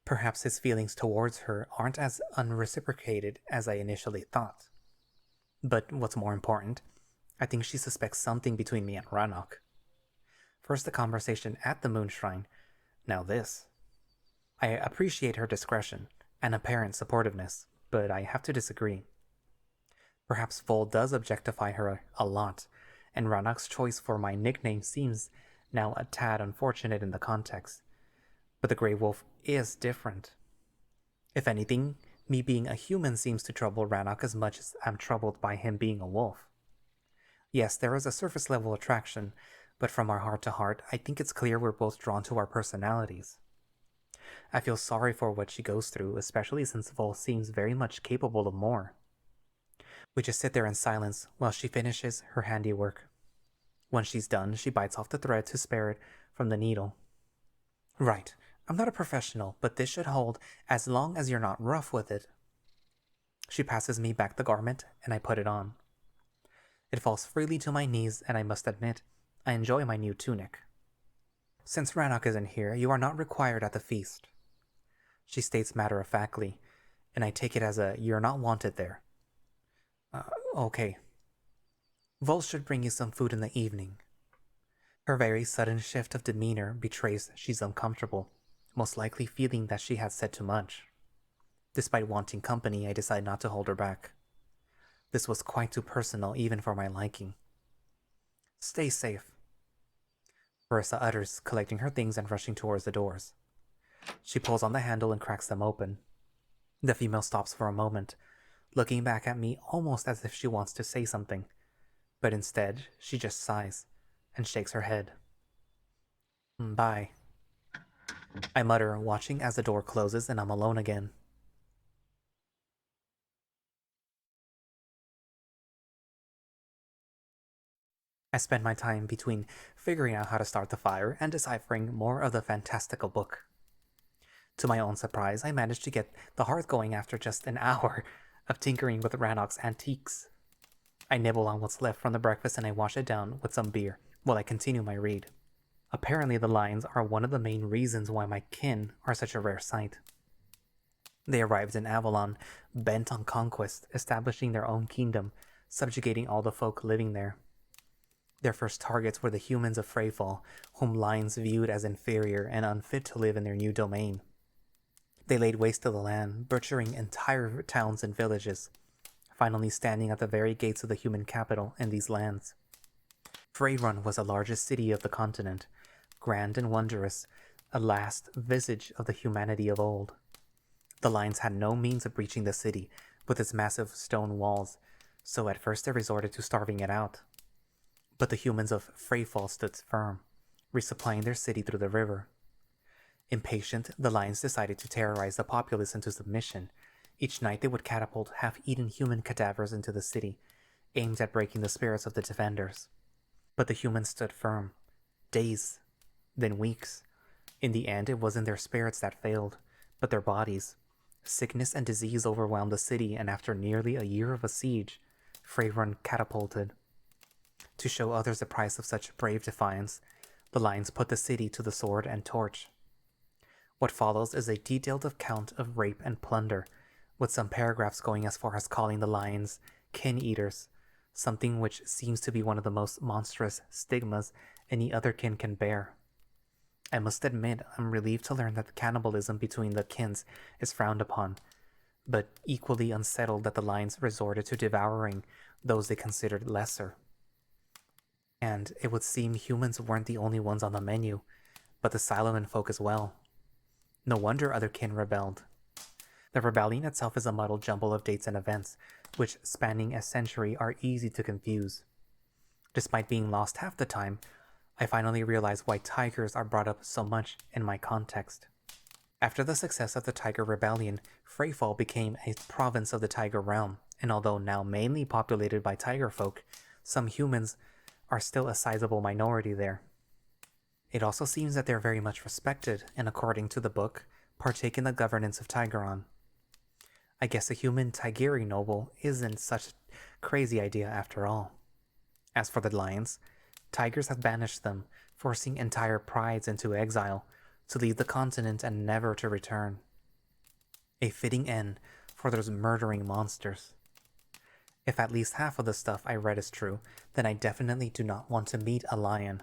Perhaps his feelings towards her aren't as unreciprocated as I initially thought. But what's more important, I think she suspects something between me and Ranok. First the conversation at the moon shrine, now this. I appreciate her discretion and apparent supportiveness, but I have to disagree. Perhaps Vol does objectify her a lot, and Ranok's choice for my nickname seems now a tad unfortunate in the context. But the Grey Wolf is different. If anything, me being a human seems to trouble Ranok as much as I'm troubled by him being a wolf. Yes, there is a surface level attraction, but from our heart to heart, I think it's clear we're both drawn to our personalities. I feel sorry for what she goes through, especially since Vol seems very much capable of more. We just sit there in silence while she finishes her handiwork. When she's done, she bites off the thread to spare it from the needle. Right, I'm not a professional, but this should hold as long as you're not rough with it. She passes me back the garment, and I put it on. It falls freely to my knees, and I must admit, I enjoy my new tunic. Since Ranok isn't here, you are not required at the feast. She states matter-of-factly, and I take it as a you're not wanted there. Okay. Vol should bring you some food in the evening. Her very sudden shift of demeanor betrays she's uncomfortable, most likely feeling that she has said too much. Despite wanting company, I decide not to hold her back. This was quite too personal even for my liking. Stay safe. Verissa utters, collecting her things and rushing towards the doors. She pulls on the handle and cracks them open. The female stops for a moment, looking back at me almost as if she wants to say something, but instead she just sighs and shakes her head. Bye, I mutter, watching as the door closes and I'm alone again. I spend my time between figuring out how to start the fire and deciphering more of the fantastical book. To my own surprise, I managed to get the hearth going after just an hour of tinkering with Ranok's antiques. I nibble on what's left from the breakfast and I wash it down with some beer while I continue my read. Apparently, the lions are one of the main reasons why my kin are such a rare sight. They arrived in Avalon, bent on conquest, establishing their own kingdom, subjugating all the folk living there. Their first targets were the humans of Freyfall, whom lions viewed as inferior and unfit to live in their new domain. They laid waste to the land, butchering entire towns and villages, finally standing at the very gates of the human capital in these lands. Freyrun was the largest city of the continent, grand and wondrous, a last visage of the humanity of old. The lions had no means of breaching the city with its massive stone walls, so at first they resorted to starving it out. But the humans of Freyfall stood firm, resupplying their city through the river. Impatient, the lions decided to terrorize the populace into submission. Each night they would catapult half-eaten human cadavers into the city, aimed at breaking the spirits of the defenders. But the humans stood firm. Days, then weeks. In the end, it wasn't their spirits that failed, but their bodies. Sickness and disease overwhelmed the city, and after nearly a year of a siege, Freyrun catapulted. To show others the price of such brave defiance, the lions put the city to the sword and torch. What follows is a detailed account of rape and plunder, with some paragraphs going as far as calling the lions kin-eaters, something which seems to be one of the most monstrous stigmas any other kin can bear. I must admit, I'm relieved to learn that cannibalism between the kins is frowned upon, but equally unsettled that the lions resorted to devouring those they considered lesser. And it would seem humans weren't the only ones on the menu, but the Siloman folk as well. No wonder other kin rebelled. The rebellion itself is a muddled jumble of dates and events, which, spanning a century, are easy to confuse. Despite being lost half the time, I finally realize why tigers are brought up so much in my context. After the success of the Tiger Rebellion, Freyfall became a province of the Tiger Realm, and although now mainly populated by tiger folk, some humans are still a sizable minority there. It also seems that they're very much respected, and according to the book, partake in the governance of Tigeron. I guess a human Tigeri noble isn't such a crazy idea after all. As for the lions, tigers have banished them, forcing entire prides into exile, to leave the continent and never to return. A fitting end for those murdering monsters. If at least half of the stuff I read is true, then I definitely do not want to meet a lion.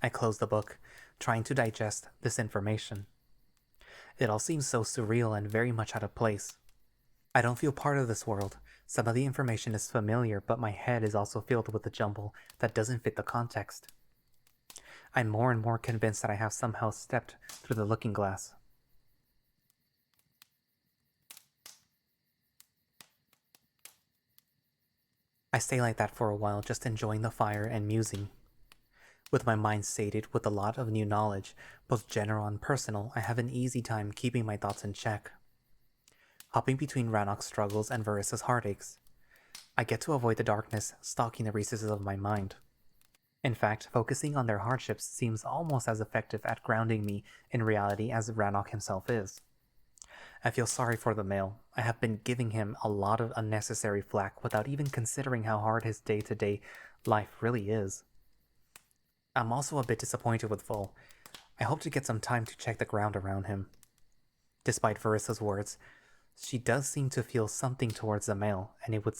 I close the book, trying to digest this information. It all seems so surreal and very much out of place. I don't feel part of this world. Some of the information is familiar, but my head is also filled with a jumble that doesn't fit the context. I'm more and more convinced that I have somehow stepped through the looking glass. I stay like that for a while, just enjoying the fire and musing. With my mind sated with a lot of new knowledge, both general and personal, I have an easy time keeping my thoughts in check. Hopping between Ranok's struggles and Verissa's heartaches, I get to avoid the darkness stalking the recesses of my mind. In fact, focusing on their hardships seems almost as effective at grounding me in reality as Ranok himself is. I feel sorry for the male. I have been giving him a lot of unnecessary flack without even considering how hard his day-to-day life really is. I'm also a bit disappointed with Vol. I hope to get some time to check the ground around him. Despite Verissa's words, she does seem to feel something towards the male, and it would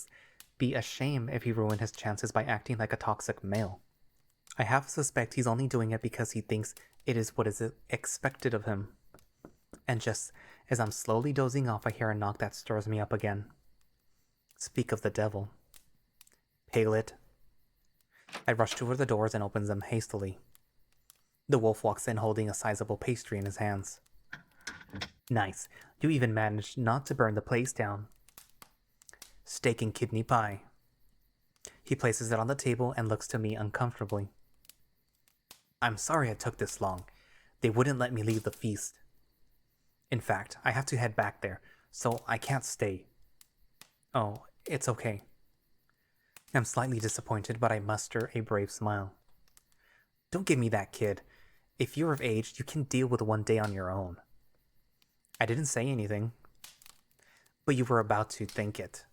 be a shame if he ruined his chances by acting like a toxic male. I half suspect he's only doing it because he thinks it is what is expected of him. And just as I'm slowly dozing off, I hear a knock that stirs me up again. Speak of the devil. Pale it. I rush toward the doors and opens them hastily. The wolf walks in holding a sizable pastry in his hands. Nice. You even managed not to burn the place down. Steak and kidney pie. He places it on the table and looks to me uncomfortably. I'm sorry it took this long. They wouldn't let me leave the feast. In fact, I have to head back there, so I can't stay. Oh, it's okay. I'm slightly disappointed, but I muster a brave smile. Don't give me that, kid. If you're of age, you can deal with one day on your own. I didn't say anything. But you were about to think it.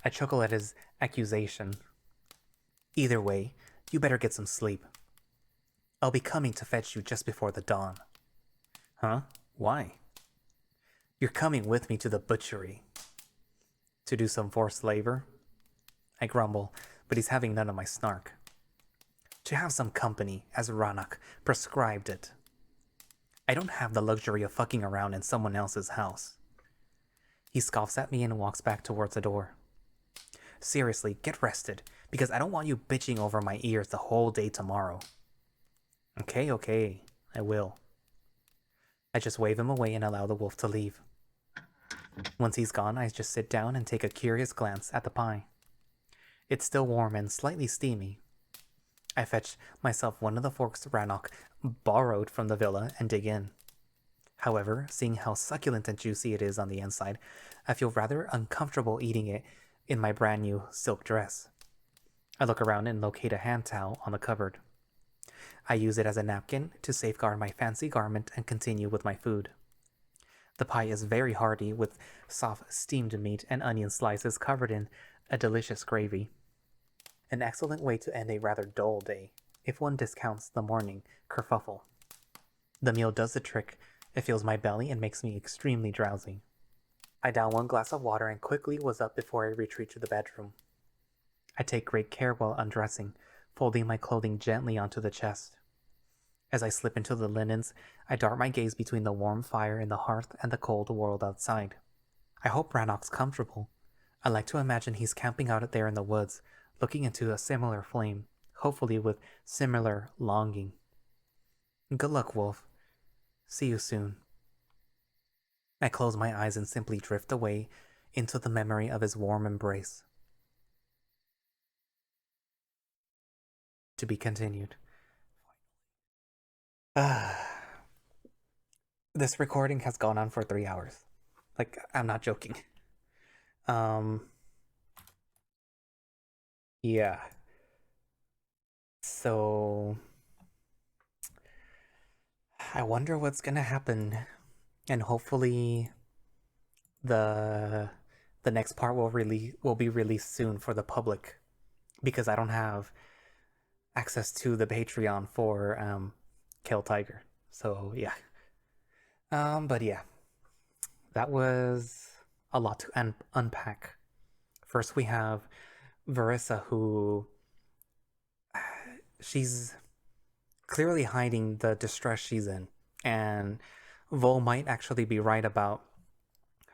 I chuckle at his accusation. Either way, you better get some sleep. I'll be coming to fetch you just before the dawn. Huh? Why? You're coming with me to the butchery. To do some forced labor? I grumble, but he's having none of my snark. To have some company, as Ranok prescribed it. I don't have the luxury of fucking around in someone else's house. He scoffs at me and walks back towards the door. Seriously, get rested, because I don't want you bitching over my ears the whole day tomorrow. Okay, I will. I just wave him away and allow the wolf to leave. Once he's gone, I just sit down and take a curious glance at the pie. It's still warm and slightly steamy. I fetch myself one of the forks Ranok borrowed from the villa and dig in. However, seeing how succulent and juicy it is on the inside, I feel rather uncomfortable eating it in my brand new silk dress. I look around and locate a hand towel on the cupboard. I use it as a napkin to safeguard my fancy garment and continue with my food. The pie is very hearty with soft steamed meat and onion slices covered in a delicious gravy. An excellent way to end a rather dull day, if one discounts the morning kerfuffle. The meal does the trick. It fills my belly and makes me extremely drowsy. I down one glass of water and quickly was up before I retreat to the bedroom. I take great care while undressing, folding my clothing gently onto the chest. As I slip into the linens, I dart my gaze between the warm fire in the hearth and the cold world outside. I hope Ranok's comfortable. I like to imagine he's camping out there in the woods, looking into a similar flame, hopefully with similar longing. Good luck, Wolf. See you soon. I close my eyes and simply drift away into the memory of his warm embrace. To be continued. This recording has gone on for 3 hours. Like, I'm not joking. Yeah. So I wonder what's gonna happen, and hopefully the next part will be released soon for the public, because I don't have access to the Patreon for Kael Tiger. So yeah. But yeah, that was a lot to unpack. First we have Verissa, who she's clearly hiding the distress she's in, and Vol might actually be right about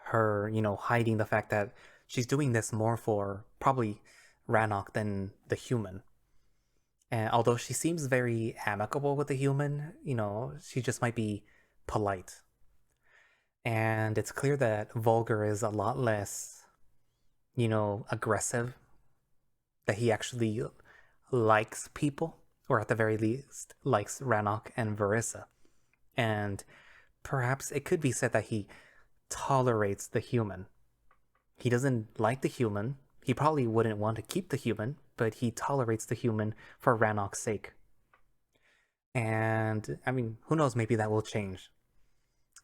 her, hiding the fact that she's doing this more for probably Ranok than the human. And although she seems very amicable with the human, she just might be polite. And it's clear that Vulgar is a lot less, aggressive, that he actually likes people, or at the very least likes Ranok and Verissa. And perhaps it could be said that he tolerates the human. He doesn't like the human. He probably wouldn't want to keep the human, but he tolerates the human for Ranok's sake. And I mean, who knows, maybe that will change.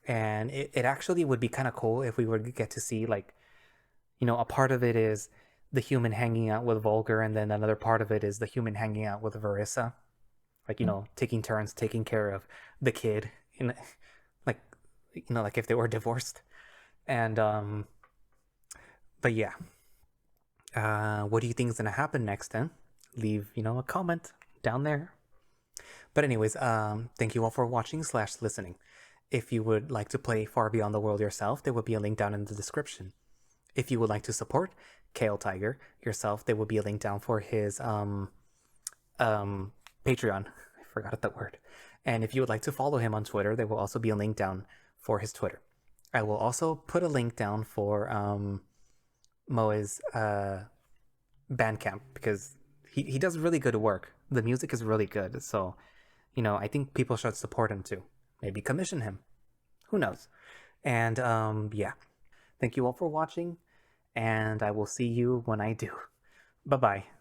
And it actually would be kind of cool if we were to get to see, like, a part of it is the human hanging out with Vulgar, and then another part of it is the human hanging out with Verissa. Like, taking turns taking care of the kid, like if they were divorced. And but yeah. What do you think is gonna happen next then? Leave, a comment down there. But anyways, thank you all for watching / listening. If you would like to play Far Beyond the World yourself, there will be a link down in the description. If you would like to support Kael Tiger yourself, there will be a link down for his Patreon. I forgot the word. And if you would like to follow him on Twitter, there will also be a link down for his Twitter. I will also put a link down for Moe's Bandcamp, because he does really good work. The music is really good, so I think people should support him too. Maybe commission him. Who knows? And yeah. Thank you all for watching, and I will see you when I do. Bye bye.